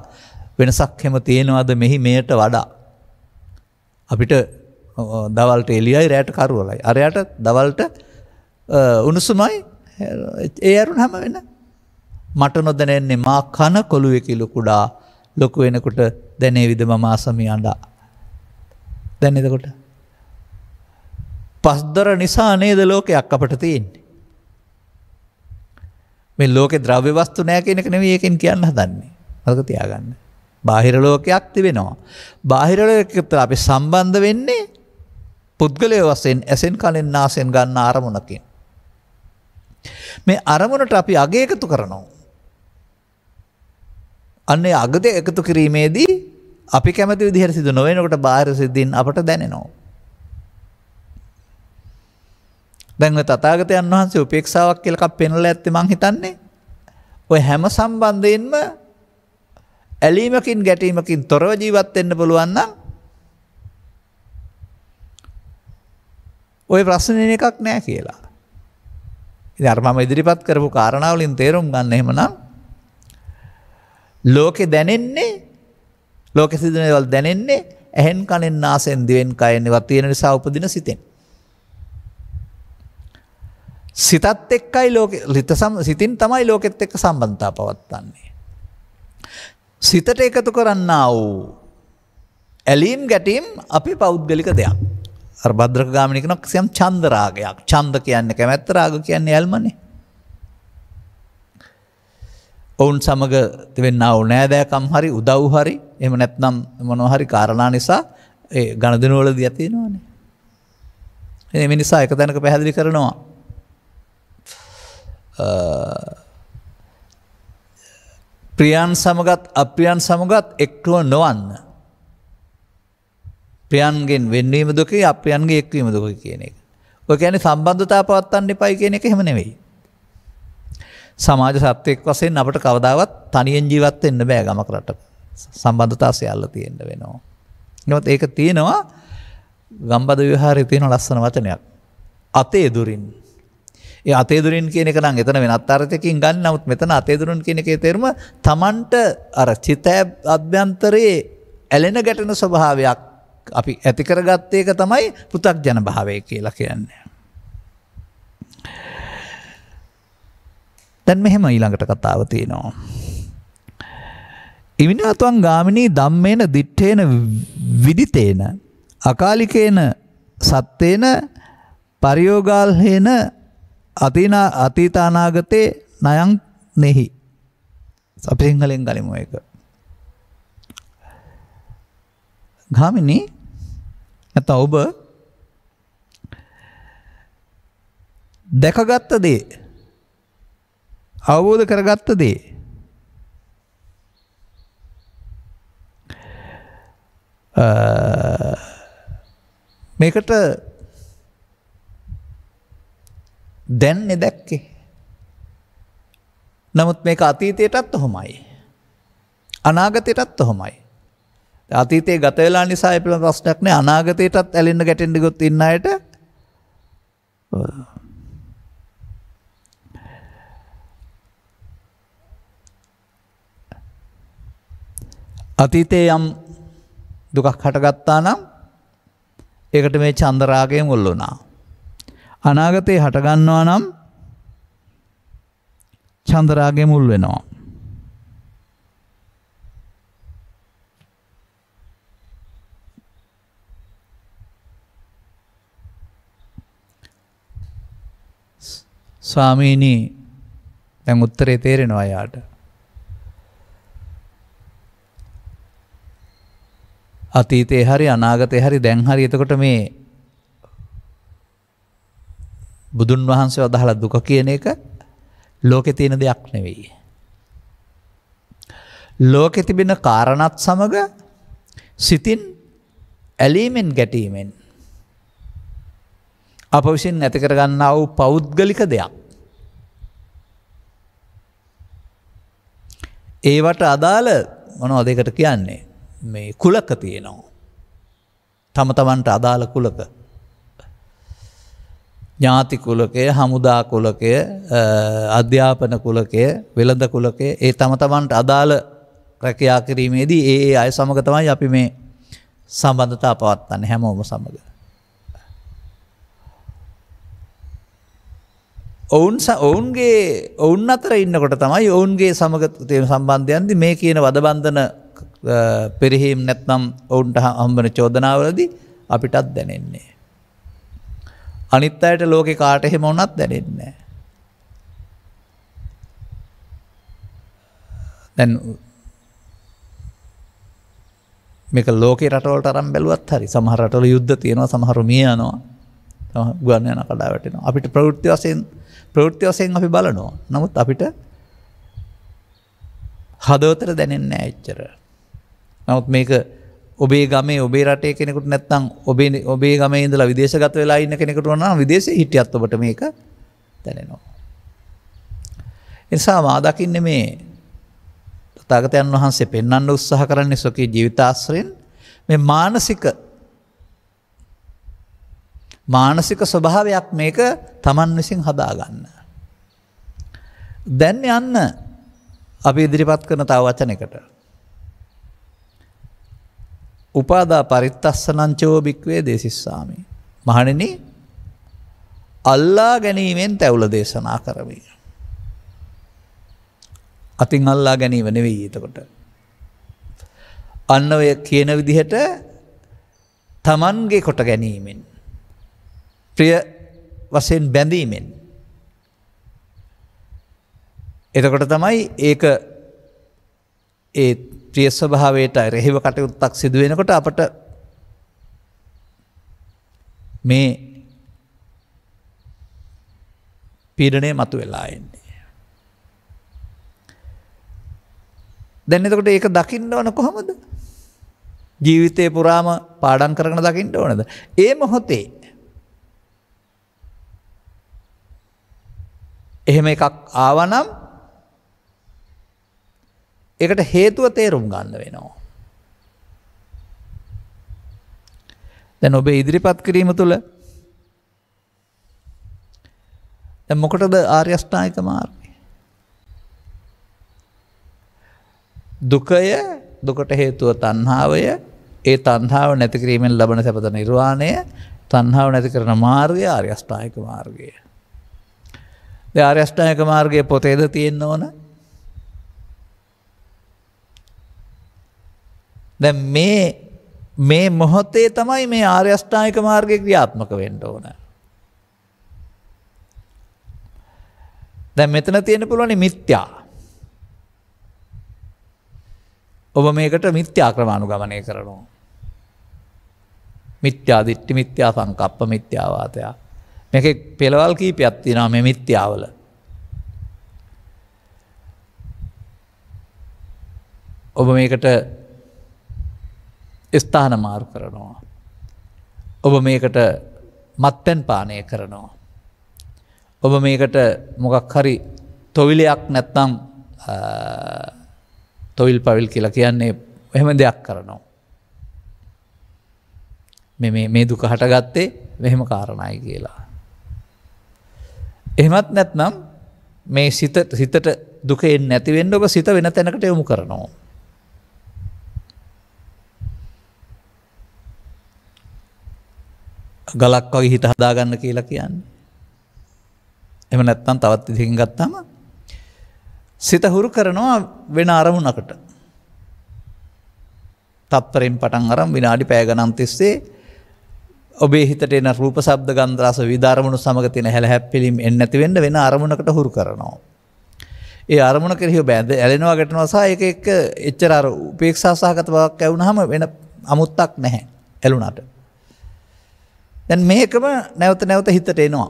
වෙනසක් හැම තියෙනවද මෙහි මෙයට වඩා? අපිට දවල්ට එළියයි රැයට කරුවලයි. අරයට දවල්ට උණුසුමයි ඒ අරුණම වෙන. මට නොදැනෙන්නේ මා කන කොළුවේ කිලු කුඩා ලොකු වෙනකොට දැනේවිද මම ආසමි අඬා. දැන් එතකොට පස්දර නිසා නේද ලෝකයක් අපට තියෙන්නේ. මේ ලෝකේ ද්‍රව්‍ය වස්තු නැහැ කියන එක නෙවෙයි ඒකෙන් කියන්න හදන්නේ. මතක තියාගන්න. බාහිර ලෝකයක් තිබෙනවා. බාහිර ලෝකෙකට අපි සම්බන්ධ වෙන්නේ පුද්ගලයා වශයෙන් ඇසෙන් කනෙන් නාසයෙන් ගන්න අරමුණකින්. මේ අරමුණට අපි අගය එකතු කරනවා. අන්නේ අගද එකතු කිරීමේදී අපි කැමති විදිහට සිදු නොවෙනකොට බාහිර සිද්ධීන් අපට දැනෙනවා. දැන් ඔය තථාගතයන් වහන්සේ උපේක්ෂාවක් කියලා එකක් පෙන්වලා ඇත්තේ මං හිතන්නේ ඔය හැම සම්බන්ධයෙන්ම ඇලීමකින් ගැටීමකින් තොරව ජීවත් වෙන්න පුළුවන් නම් ඔය ප්‍රශ්නේ එකක් නෑ කියලා. ඉතින් අර මම ඉදිරිපත් කරපු කාරණා වලින් තේරුම් ගන්න එහෙමනම් ලෝකේ දැනෙන්නේ ලෝකෙ සිදුවෙන දේවල් දැනෙන්නේ ඇහෙන් කනෙන් නාසයෙන් දිවෙන් කයෙන් ඒවා තියෙන නිසා උපදින සිතෙන්. සිතත් එක්කයි ලෝකෙ සිතින් තමයි ලෝකෙත් එක්ක සම්බන්ධතාව පවත්වන්නේ. සිතට එකතු කරන්නා වූ ඇලීම් ගැටීම් අපි පෞද්ගලික දෙයක්. අර භද්‍රක ගාමිණී කියන කිසියම් ඡන්ද රාගයක්. ඡන්ද කියන්නේ කැමැත්ත, රාග කියන්නේ ඇල්මනේ. ඔවුන් සමග තිබෙනා වූ නෑදෑකම් හරි උදව් හරි එහෙම නැත්නම් මොනවා හරි කාරණා නිසා ඒ ගණදෙන වලදී ඇති වෙනවනේ. මේ නිසා එක තැනක පැහැදිලි කරනවා ප්‍රියයන් සමගත් අප්‍රියයන් සමගත් එක්ව නොවන්න. ප්‍රියයන්ගෙන් වෙන්වීම දුකයි අප්‍රියයන්ගේ එක්වීම දුකයි කියන එක. ඔය කියන්නේ සම්බන්ධතාව පවත්වන්න එපයි කියන එක එහෙම නෙවෙයි. සමාජ සත්‍යයක් වශයෙන් අපට කවදාවත් තනියෙන් ජීවත් වෙන්න බෑ ගමක රටක. සම්බන්ධතාව සියල්ල තියෙන්න වෙනවා. නමුත් ඒක තියෙනවා ගම්බද විහාරයේ තියෙන ලස්සන වචනයක්. අතේ දුරින්. ඒ අතේ දුරින් කියන එක නම් එතන වෙනත් අර්ථයකින් ගන්න. නමුත් මෙතන අතේ දුරින් කියන එකේ තේරුම Tamanට අර චිත අභ්‍යන්තරයේ ඇලෙන ගැටෙන ස්වභාවයක් අපි ඇති කරගත්ත එක තමයි පෘථග්ජන භාවය කියලා කියන්නේ. දැන් මෙහෙම ඊළඟට කතාව තියෙනවා. ඉමිනාතුන් ගාමිනී ධම්මේන දිත්තේන විදිතේන අකාලිකේන සත්තේන පරියෝගාල්හේන අතීතානාගතේ නයං නෙහි. අපි සිංහලෙන් ගලිමු එක. ගාමිනී නැත්නම් ඔබ දැකගත්ත දේ අවබෝධ කරගත්ත දේ මේකට දැන්නේ දැක්කේ. නමුත් මේක අතීතයටත් ඔහොමයි. අනාගතයටත් ඔහොමයි. අතීතයේ ගත වෙලා නිසා ඒ පිළිබඳ ප්‍රශ්නයක් නෑ. අනාගතයටත් ඇලෙන්න ගැටෙන්න ගොත් ඉන්න අයට අතීතයේ යම් දුකක් හටගත්තා නම් ඒකට මේ චන්දරාගය මුල් වුණා. අනාගතේ හටගන්නවා නම් චන්දරාගය මුල් වෙනවා. ස්වාමීනි දැන් උත්තරේ තේරෙනවා යාට. අතීතේ හරි අනාගතේ හරි දැන් හරි එතකොට මේ බුදුන් වහන්සේ වදාළ දුක කියන එක ලෝකේ තියෙන දෙයක් නෙවෙයි. ලෝකේ තිබෙන කාරණාත් සමග සිතින් ඇලීමෙන් ගැටීමෙන් අප විසින් ඇති කරගන්නා වූ පෞද්ගලික දෙයක්. ඒවට අදාළ මොනවද ඒකට කියන්නේ? මේ කුලක තියෙනවා. තම තමන්ට අදාළ කුලක. ඥාති කුලකය, හමුදා කුලකය, අධ්‍යාපන කුලකය, වෙළඳ කුලකය, ඒ තම තමන්ට අදාළ රැකියා කිරීමේදී ඒ අය සමග තමයි අපි මේ සම්බන්ධතා පවත්වන්නේ හැමෝම සමග. ඔවුන් අතර ඉන්නකොට තමයි ඔවුන්ගේ සමග තියෙන සම්බන්ධයන්දී මේ කියන වදබන්ධන පෙරහීම් නැත්නම් ඔවුන්ට හම්බෙන චෝදනාවලදී අපිටත් දැනෙන්නේ. අනිත් අයට ලෝකේ කාට එහෙම වුණත් දැනෙන්නේ නැහැ. දැන් මේක ලෝකේ රටවලට අරන් බැලුවත් හරි සමහර රටවල යුද්ධ තියෙනවා, සමහරව මිය යනවා, සමහර ගුවන් යන කඩා වැටෙනවා. අපිට ප්‍රවෘත්ති වශයෙන් අපි බලනවා. නමුත් අපිට හදවතට දැනෙන්නේ නැහැ එච්චර. නමුත් මේක ඔබේ ගමේ ඔබේ රටේ කෙනෙකුට නැත්නම් ඔබේ ගමේ ඉඳලා විදේශගත වෙලා ඉන්න කෙනෙකුට වුණා නම් විදේශේ හිටියත් ඔබට මේක දැනෙනවා. ඒ නිසා මා දකින්නේ මේ තථාගතයන් වහන්සේ පෙන්වන්න උත්සාහ කරන්නේ සොකී ජීවිතාශ්‍රයෙන් මේ මානසික ස්වභාවයක් මේක Taman විසින් හදාගන්න. දැන් යන්න අපි ඉදිරිපත් කරන තව වචනයකට. උපාදා පරිත්තස්සනංචෝ භික්ඛවේ දේසිස්සාමි. මහණෙනි අල්ලා ගැනීමෙන් තැවුල දේශනා කරමි. අතින් අල්ලා ගැනීම නෙවෙයි එතකොට. අන්න ඔය කියන විදිහට Tamanගේ කොට ගැනීමෙන් ප්‍රිය වශයෙන් බැඳීමෙන් එතකොට තමයි ඒක ඒ ප්‍රිය ස්වභාවයට රෙහිව කටයුත්තක් සිදු වෙනකොට අපට මේ පීඩනය මතුවලා එන්නේ. දැන් එතකොට ඒක දකින්න ඕන කොහොමද? ජීවිතේ පුරාම පාඩම් කරගෙන දකින්න ඕනද? ඒ මොහොතේ එහෙම එකක් ආවනම් ඒකට හේතුව තේරුම් ගන්න වෙනවා. දැන් ඔබ ඉදිරිපත් කිරීම තුළ දැන් මොකටද ආර්ය අෂ්ටාංගික මාර්ගය? දුකය, දුකට හේතුව තණ්හාවය, ඒ තණ්හාව නැති කිරීමෙන් ලබන සැපත නිර්වාණය, තණ්හාව නැති කරන මාර්ගය ආර්ය අෂ්ටාංගික මාර්ගය. දැන් ආර්ය අෂ්ටාංගික මාර්ගයේ පොතේද තියෙන්න ඕන? දැන් මේ මොහොතේ තමයි මේ ආර්ය අෂ්ටාංගික මාර්ගය ක්‍රියාත්මක වෙන්න ඕන. දැන් මෙතන තියෙන්න පුළුවන් මිත්‍යා. ඔබ මේකට මිත්‍යා ක්‍රමානුගමනය කරනවා. මිත්‍යා දිට්ඨි, මිත්‍යා සංකප්ප, මිත්‍යා වාදය. මේකේ පෙළවල් කීපයක් තියෙනවා මේ මිත්‍යාවල. ඔබ මේකට ස්ථාන මාරු කරනවා. ඔබ මේකට මත්පැන් පානය කරනවා. ඔබ මේකට මොකක් හරි තොවිලයක් නැත්නම් තොවිල් පවිල් කියලා කියන්නේ එහෙම දෙයක් කරනවා. මේ දුක හටගත්තේ මෙහෙම කාරණායි කියලා. එහෙමත් නැත්නම් මේ සිතට දුක එන්නේ නැති වෙන්න ඔබ සිත වෙන තැනකට යොමු කරනවා. ගලක් වගේ හිත හදාගන්න කියලා කියන්නේ. එහෙම නැත්නම් තවත් විදිහකින් ගත්තාම සිත හුරු කරනවා වෙන අරමුණකට. තප්පරෙන් පටන් අරන් විනාඩි පැය ගණන් තිස්සේ ඔබේ හිතට එන රූප, ශබ්ද, ගන්ධ, රස, විවිධ අරමුණු සමග තියෙන හැලහැප්පීම් එන්නේ නැති වෙන්න වෙන අරමුණකට හුරු කරනවා. ඒ අරමුණ කෙරෙහි ඔබ ඇලෙනවා ගැටෙනවා සහ ඒක එක්ක එච්චර අර උපේක්ෂා සහගත බවක් ඇවුනහම වෙන අමුත්තක් නැහැ ඇලුනට. දැන් මේකම නැවත නැවත හිතට එනවා.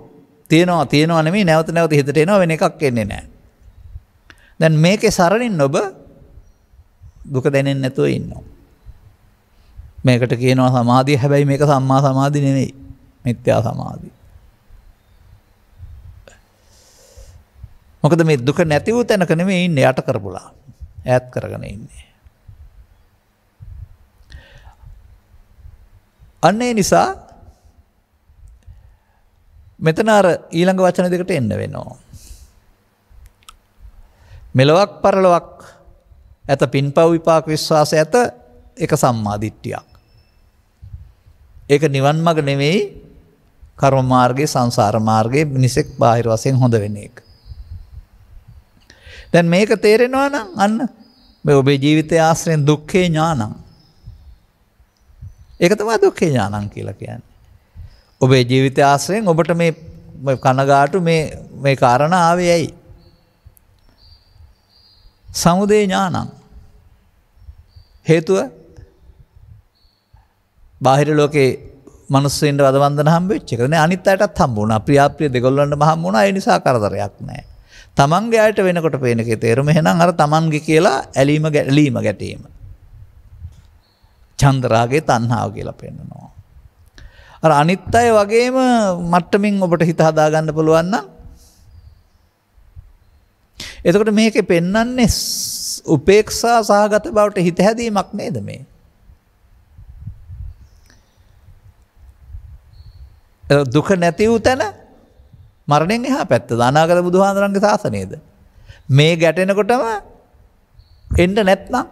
තියෙනවා නෙමෙයි නැවත නැවත හිතට එනවා වෙන එකක් එන්නේ නැහැ. දැන් මේකේ සරණින් ඔබ දුක දැනෙන්නේ නැතුව ඉන්නවා. මේකට කියනවා සමාධිය. හැබැයි මේක සම්මා සමාධි නෙමෙයි. මිත්‍යා සමාධි. මොකද මේ දුක නැති වූ තැනක නෙමෙයි ඉන්නේ යට කරපුලා. ඈත් කරගෙන ඉන්නේ. අන්න ඒ නිසා මෙතන අර ඊළඟ වචන දෙකට එන්න වෙනවා. මෙලොවක් පරලොවක් ඇත පින්පව් විපාක විශ්වාසය ඇත එක සම්මා දිට්ඨියක්. ඒක නිවන් මඟ නෙවෙයි කර්ම මාර්ගයේ සංසාර මාර්ගයේ මිනිසෙක් බාහිර වශයෙන් හොඳ වෙන එක. දැන් මේක තේරෙනවා නම් අන්න මේ ඔබේ ජීවිතයේ ආශ්‍රයෙන් දුක්ඛේ ඥානං. ඒක තමයි දුක්ඛේ ඥානං කියලා කියන්නේ. ඔබේ ජීවිතය ආශ්‍රයෙන් ඔබට මේ කනගාටු මේ කාරණා ආවේ ඇයි? සමුදය ඥානං. හේතුව බාහිර ලෝකේ මිනිස්සුන්ට වදවන්දන හම්බ වෙච්ච එක. නේ අනිත් අයටත් හම්බ වුණා. ප්‍රියාප්‍රිය දෙගොල්ලන්ටම හම්බ වුණා. ඒ නිසා කරදරයක් නැහැ. තමන්ගේ අයට වෙනකොට පේන එකේ තේරුම එහෙනම් අර තමන්ගේ කියලා ඇලීම ගැටීම. චන්දරාගේ තණ්හාව කියලා පෙන්නනවා. අර අනිත් අය වගේම මට්ටමින් ඔබට හිත හදාගන්න පුළුවන් නම් එතකොට මේකේ පෙන්වන්නේ උපේක්ෂා සහගත බවට හිත හැදීමක් නේද මේ? දුක නැති වූ තැන මරණයෙන් එහා පැත්ත අනාගත බුදුහාඳුරන්ගේ ශාසනයද? මේ ගැටෙනකොටම එන්න නැත්නම්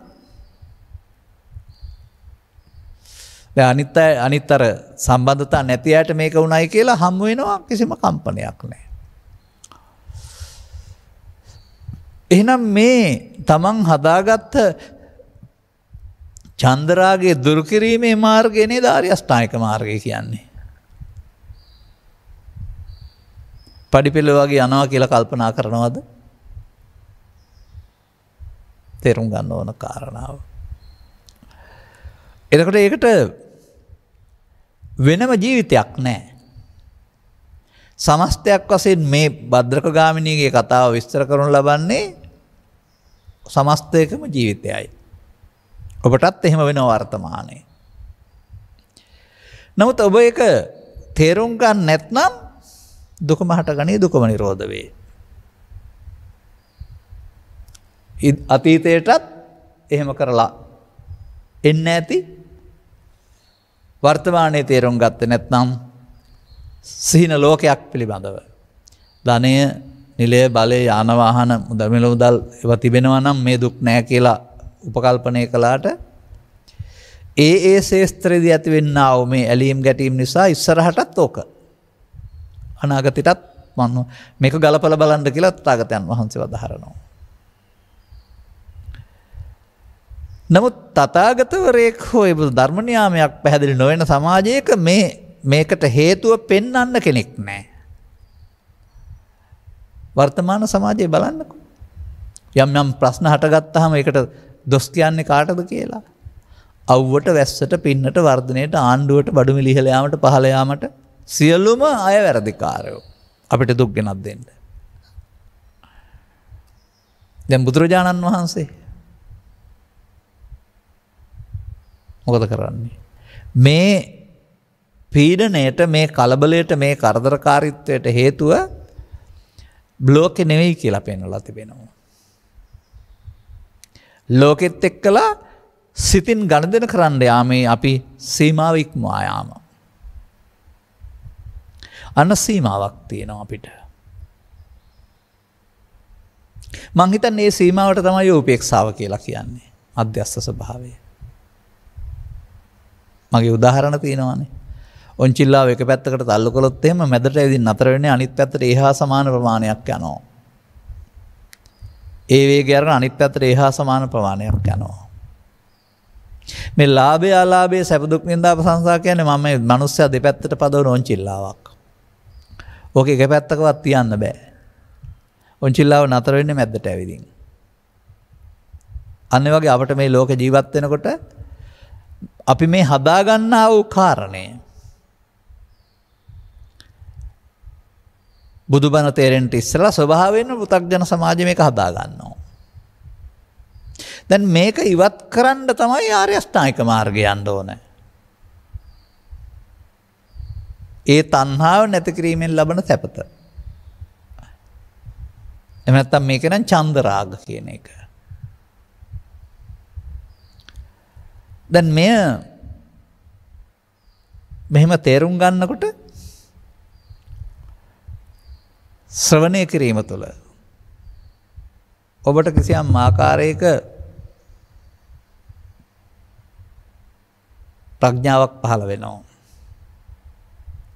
අනිත් අර සම්බන්ධතා නැති අයට මේක උණයි කියලා හම්බ වෙනවා කිසිම කම්පනයක් නැහැ. එහෙනම් මේ තමන් හදාගත්ත චන්දරාගේ දුරු කිරීමේ මාර්ගය නේද ආර්ය අෂ්ටාංගික මාර්ගය කියන්නේ. පඩිපෙළ වගේ යනවා කියලා කල්පනා කරනවද? තේරුම් ගන්න ඕන කාරණාව. එතකොට ඒකට වෙනම ජීවිතයක් නැහැ. සමස්තයක් වශයෙන් මේ භද්‍රකගාමිනීගේ කතාව විස්තර කරනු ලබන්නේ සමස්තයකම ජීවිතයයි. ඔබටත් එහෙම වෙනවා වර්තමානයේ. නමුත් ඔබ ඒක තේරුම් ගන්න නැත්නම් දුකම හටගනී දුකම නිරෝධ වේ. අතීතයටත් එහෙම කරලා එන්න ඇති වර්තමානයේ තේරුම් ගත්තේ නැත්නම් සිහින ලෝකයක් පිළිබඳව ධනය, නිලය, බලය, යාන වාහන, මුදල් ඒවා තිබෙනවා නම් මේ දුක් නැහැ කියලා උපකල්පනය කළාට ඒ ශේස්ත්‍රයේදී ඇතිවෙනා වූ මේ ඇලීම් ගැටීම් නිසා ඉස්සරහටත් ඕක අනාගතයටත් මේක ගලපලා බලන්න කියලා තථාගතයන් වහන්සේ වදාහරනවා. නමුත් තථාගතවරයෙක් හෝ ඒ බුදු ධර්ම නියාමයක් පැහැදිලි නොවන සමාජයක මේකට හේතුව පෙන්වන්න කෙනෙක් නැහැ. වර්තමාන සමාජයේ බලන්නකෝ. යම් ප්‍රශ්න හටගත්තාම ඒකට දොස් කියන්නේ කාටද කියලා. අවුවට වැස්සට පින්නට වර්ධනයට ආණ්ඩුවට බඩු මිල ඉහළ යාමට පහළ යාමට සියලුම අය වැරදිකාරයෝ. අපිට දුක් ගෙනත් දෙන්න. දැන් බුදුරජාණන් වහන්සේ මොකද කරන්නේ? මේ පීඩනයට, මේ කලබලයට, මේ කරදරකාරීත්වයට හේතුව ලෝකෙ නෙවෙයි කියලා පෙන්වලා තිබෙනවා. ලෝකෙත් එක්කලා සිතින් ගනුදෙනු කරන්න යාමේ අපි සීමාව ඉක්මවා යාම. අන්න සීමාවක් තියෙනවා අපිට. මං හිතන්නේ මේ සීමාවට තමයි උපේක්ෂාව කියලා කියන්නේ. මධ්‍යස්ථ ස්වභාවය. මගේ උදාහරණ තියෙනවානේ. ඔන්චිල්ලාව එක පැත්තකට තල්ලු කළොත් එහෙම මැදට ඇවිදින් නතර වෙන්නේ අනිත් පැත්තට ඒහා සමාන ප්‍රමාණයක් යනවා. ඒ වේගය අරගෙන අනිත් පැත්තට ඒහා සමාන ප්‍රමාණයක් යනවා. මේ ලාභය අලාභය සැප දුක් නින්දා ප්‍රශංසා කියන්නේ මම මේ මිනිස්සයා දෙපැත්තට පදවන ඔන්චිල්ලාවක්. ඕක එක පැත්තකවත් තියන්න බෑ. ඔන්චිල්ලාව නතර වෙන්නේ මැද්දට ඇවිදින්. අන්න ඒ වගේ අපිට මේ ලෝක ජීවත් වෙනකොට අපි මේ හදාගන්නා වූ කාරණය බුදුබණ තේරෙන්න ඉස්සලා ස්වභාවයෙන්ම පෘථග්ජන සමාජය මේක හදාගන්නවා. දැන් මේක ඉවත් කරන්න තමයි ආර්ය අෂ්ටාංගික මාර්ගය යන්න ඕනේ. ඒ තණ්හාව නැති කිරීමෙන් ලබන සැපත. එහෙම නැත්නම් මේක නම් චන්ද රාග කියන එක. දැන් මෙහෙම තේරුම් ගන්නකොට ශ්‍රවණය කිරීම තුළ ඔබට කිසියම් ආකාරයක ප්‍රඥාවක් පහළ වෙනවා.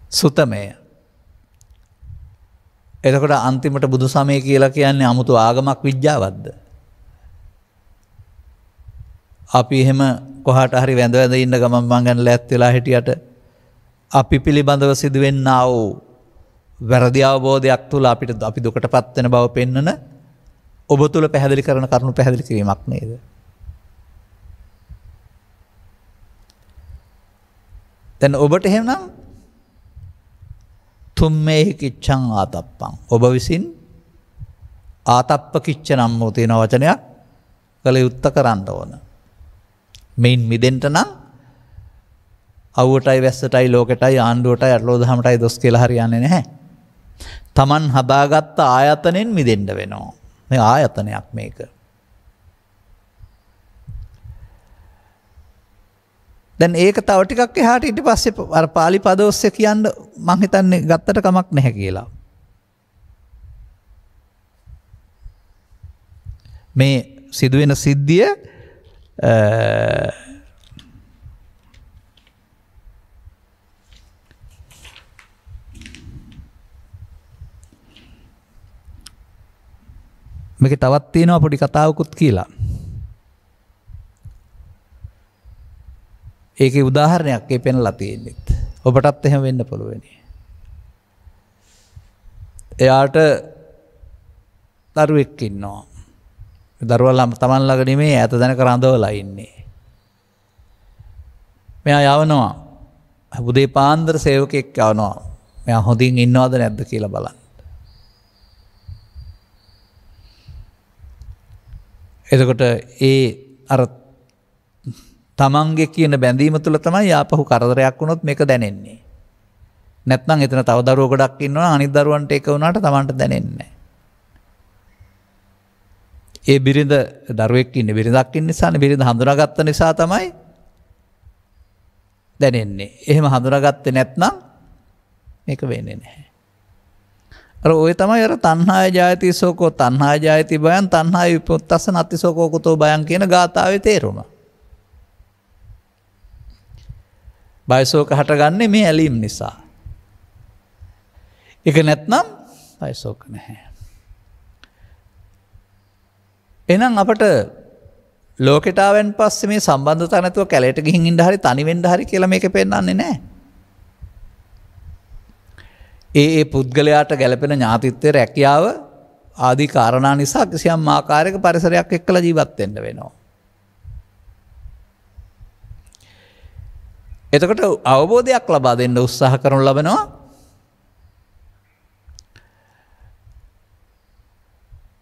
සුතමය. එතකොට අන්තිමට බුදු සමය කියලා කියන්නේ 아무තු ආගමක් විද්‍යාවක්ද? අපි එහෙම කොහාට හරි වැඳ වැඳ ඉන්න ගමන් මං ගැන ලෑත් වෙලා හිටියට අපි පිළිබඳව සිදුවෙන්නා වූ වැරදි අවබෝධයක් තුළ අපි දුකටපත් වෙන බව පෙන්වන ඔබ තුළ පැහැදිලි කරන කරුණු පැහැදිලි කිරීමක් නේද? දැන් ඔබට එහෙනම් තුම්මේ කිච්ඡං ආතප්පං ඔබ විසින් ආතප්ප කිච්ච නම් වූ තියෙන වචනයක් කළ යුත්තේ කරන්න ඕන. මේන් මිදෙන්න නම් අවුවටයි වැස්සටයි ලෝකෙටයි ආණ්ඩුවටයි අටලෝ දහමටයි දොස් කියලා හරියන්නේ නැහැ. Taman හදාගත්ත ආයතනෙන් මිදෙන්න වෙනවා. මේ ආයතනයක් මේක. දැන් ඒක තව ටිකක් එහාට ඊට පස්සේ අර පාලි පද ඔස්සේ කියන්න මං හිතන්නේ ගත්තට කමක් නැහැ කියලා. මේ සිදුවෙන සිද්ධිය මේක තවත් තියෙනවා පොඩි කතාවකුත් කියලා. ඒකේ උදාහරණයක් ඒ පෙන්ලා තියෙන්නේ. ඔබටත් එහෙම වෙන්න පුළුවනි. එයාට දරුවෙක් ඉන්නවා. දරුවා තමන් ළඟ නෙමෙයි ඈත දැනක රඳවලා ඉන්නේ. මෙයා යවනවා. උදේ පාන්දර සේවකෙක් යවනවා. මෙයා හොඳින් ඉන්නවද නැද්ද කියලා බලන්න. එතකොට ඒ අර තමන්ගේ කියන බැඳීම තුළ තමයි ආපහු කරදරයක් වුණොත් මේක දැනෙන්නේ. නැත්නම් එතන තව දරුවෝ ගොඩක් ඉන්නවා අනිත් දරුවන්ට ඒක වුණාට තමන්ට දැනෙන්නේ නැහැ. ඒ බිරිඳ දරුවෙක් ඉන්නේ බිරිඳක් ඉන්න නිසානේ බිරිඳ හඳුනාගත්ත නිසා තමයි දැනෙන්නේ. එහෙම හඳුනාගත්තේ නැත්නම් මේක වෙන්නේ නැහැ. අර ඔය තමයි අර තණ්හාය ජායති සෝකෝ තණ්හාය ජායති බයං තණ්හාය විපුත්තස්ස නත්ති සෝකෝ කුතෝ බයං කියන ගාථාවේ තේරුම. බයසෝක හටගන්නේ මේ ඇලීම් නිසා. ඒක නැත්නම් බයසෝක නැහැ. එහෙනම් අපට ලෝකෙට ආවෙන් පස්සේ මේ සම්බන්ධතාව නැතුව කැලේට ගිහින් ඉන්න හරි තනි වෙන්න හරි කියලා මේක පෙන්නන්නේ නැහැ. ඒ පුද්ගලයාට ගැළපෙන ඥාතිත්වයේ රැකියාව ආදී කාරණා නිසා කිසියම් ආකාරයක පරිසරයක් එක්කලා ජීවත් වෙන්න වෙනවා. එතකොට අවබෝධයක් ලබා දෙන්න උත්සාහ කරනු ලබනවා.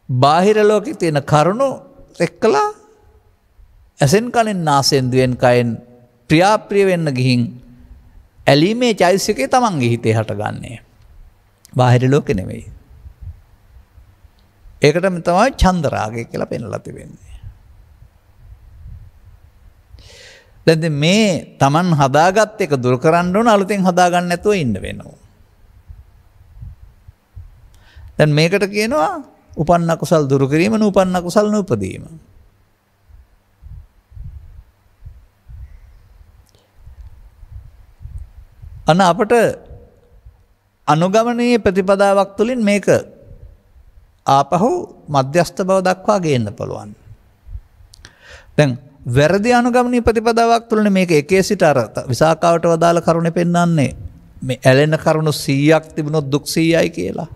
බාහිර ලෝකෙ තියෙන කරුණු එක්කලා ඇසෙන් කනෙන් නාසයෙන් දිවෙන් කයෙන් ප්‍රියාප්‍රිය වෙන්න ගිහින් ඇලීමේ චෛතසිකය තමන්ගේ හිතේ හටගන්නේ. බාහිර ලෝකෙ නෙවෙයි. ඒකටම තමයි ඡන්ද රාගය කියලා පෙන්වලා තිබෙන්නේ. දැන් මේ තමන් හදාගත් එක දුරු කරන්න ඕන අලුතෙන් හදාගන්න නැතුව ඉන්න වෙනවා. දැන් මේකට කියනවා උපන්න කුසල් දුරු කිරීම නූපන්න කුසල් නූපදීම. අන්න අපට අනුගමනීය ප්‍රතිපදාවක් තුළින් මේක ආපහු මධ්‍යස්ථ බව දක්වා ගේන්න පුළුවන්. දැන් වැරදි අනුගමනීය ප්‍රතිපදාවක් තුළින් මේක එකේ සිට අර විසාකාවට වදාළ කරුණේ පෙන්වන්නේ මේ ඇලෙන කරුණු 100ක් තිබුණොත් දුක් 100යි කියලා.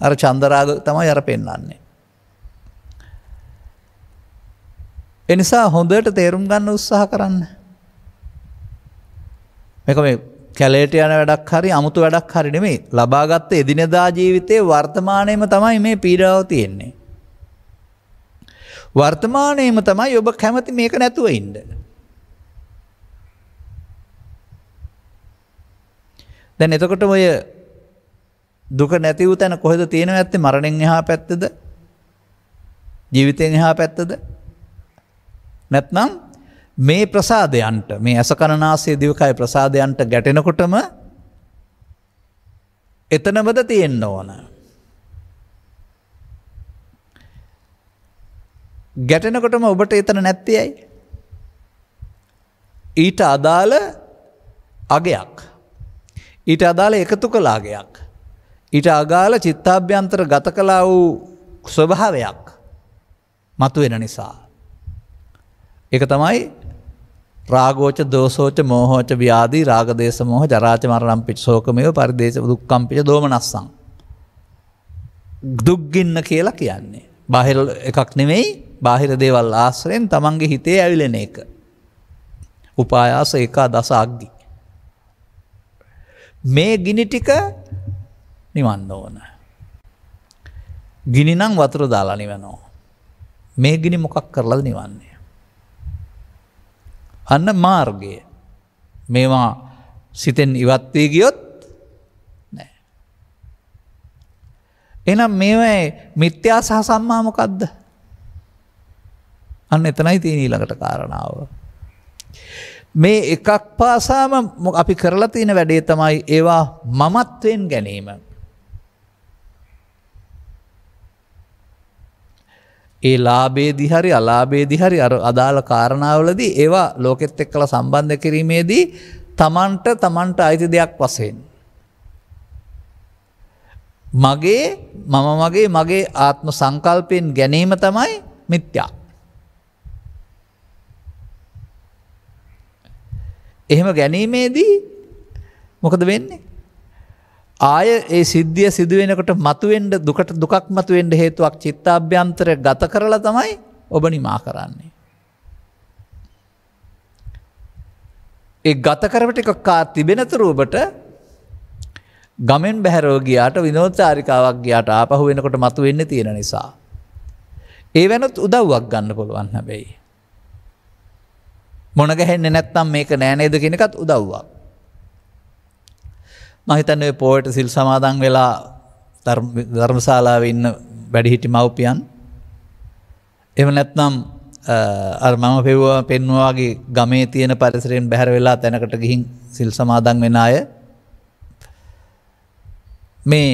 අර චන්දරාග තමයි අර පෙන්වන්නේ. ඒ නිසා හොඳට තේරුම් ගන්න උත්සාහ කරන්න. මේක මේ කැලේට යන වැඩක් හරි අමුතු වැඩක් හරි නෙමෙයි. ලබාගත් එදිනෙදා ජීවිතයේ වර්තමානයේම තමයි මේ පීඩාව තියෙන්නේ. වර්තමානයේම තමයි ඔබ කැමති මේක නැතුව ඉන්න. දැන් එතකොට ඔය දුක නැති වූ තැන කොහෙද තියෙනව ඇත්තේ? මරණයෙන් එහා පැත්තද? ජීවිතයෙන් එහා පැත්තද? නැත්නම් මේ ප්‍රසාදයන්ට මේ ඇස කන නාසය දිවකය ප්‍රසාදයන්ට ගැටෙනකොටම එතනමද තියෙන්න ඕන. ගැටෙනකොටම ඔබට එතන නැත්තේ ඇයි? ඊට අදාළ අගයක්. ඊට අදාළ එකතු කළ අගයක්. ඊට අදාළ චිත්තාභ්‍යන්තර ගත කළා වූ ස්වභාවයක් මතුවෙන නිසා. ඒක තමයි රාගෝච දෝසෝච මෝහෝච ව්‍යාධි රාග දේශ මොහ ජරාච මරණම් පිච්ච ශෝකමේව පරිදේශ දුක්ඛම් පිච්ච දෝමනස්සං. දුක්ගින්න කියලා කියන්නේ. බාහිර එකක් නෙමෙයි, බාහිර දේවල් ආශ්‍රයෙන් තමන්ගේ හිතේ ඇවිලෙන එක. උපායාස ඒකාදස අග්ගි. මේ ගිනි ටික නිවන්න ඕන. ගිනි නම් වතුර දාලා නිවනවා. මේ ගිනි මොකක් කරලාද නිවන්නේ? අන්න මාර්ගය. මේවා සිතෙන් ඉවත් වී ගියොත් නෑ. එහෙනම් මේවා මිත්‍යා සහ සම්මා මොකද්ද? අන්න එතනයි තියෙන ඊළඟට කාරණාව. මේ එකක් පාසාම අපි කරලා තියෙන වැඩේ තමයි ඒවා මමත්වෙන් ගැනීම. ඒ ලාභයේදී හරි අලාභයේදී හරි අර අදාළ කාරණාවලදී ඒවා ලෝකෙත් එක්කලා සම්බන්ධ කිරීමේදී තමන්ට අයිති දෙයක් වශයෙන් මගේ ආත්ම සංකල්පයෙන් ගැනීම තමයි මිත්‍යා. එහෙම ගැනීමේදී මොකද වෙන්නේ? ආය ඒ සිද්ධිය සිදු වෙනකොට මතුවෙන්න දුකක් මතුවෙන්න හේතුවක් චිත්තාභ්‍යන්තරය ගත කරලා තමයි ඔබ නිමා කරන්නේ. ඒ ගත කරව ටික තිබෙනතුරු ඔබට ගමෙන් බැහැරව ගියාට විනෝදචාරිකාවක් ගියාට ආපහු වෙනකොට මතුවෙන්න තියෙන නිසා ඒ වෙනත් උදව්වක් ගන්න පුළුවන්. හැබැයි මොන ගහන්නේ නැත්නම් මේක නෑ නේද කියන එකත් උදව්වක්. මම හිතන්නේ පොයට සිල් සමාදන් වෙලා ධර්මශාලාවේ ඉන්න වැඩිහිටි මව්පියන් එහෙම නැත්නම් අර මම පෙන්වුවා වගේ ගමේ තියෙන පරිසරයෙන් බැහැර වෙලා තැනකට ගිහින් සිල් සමාදන් වෙන අය මේ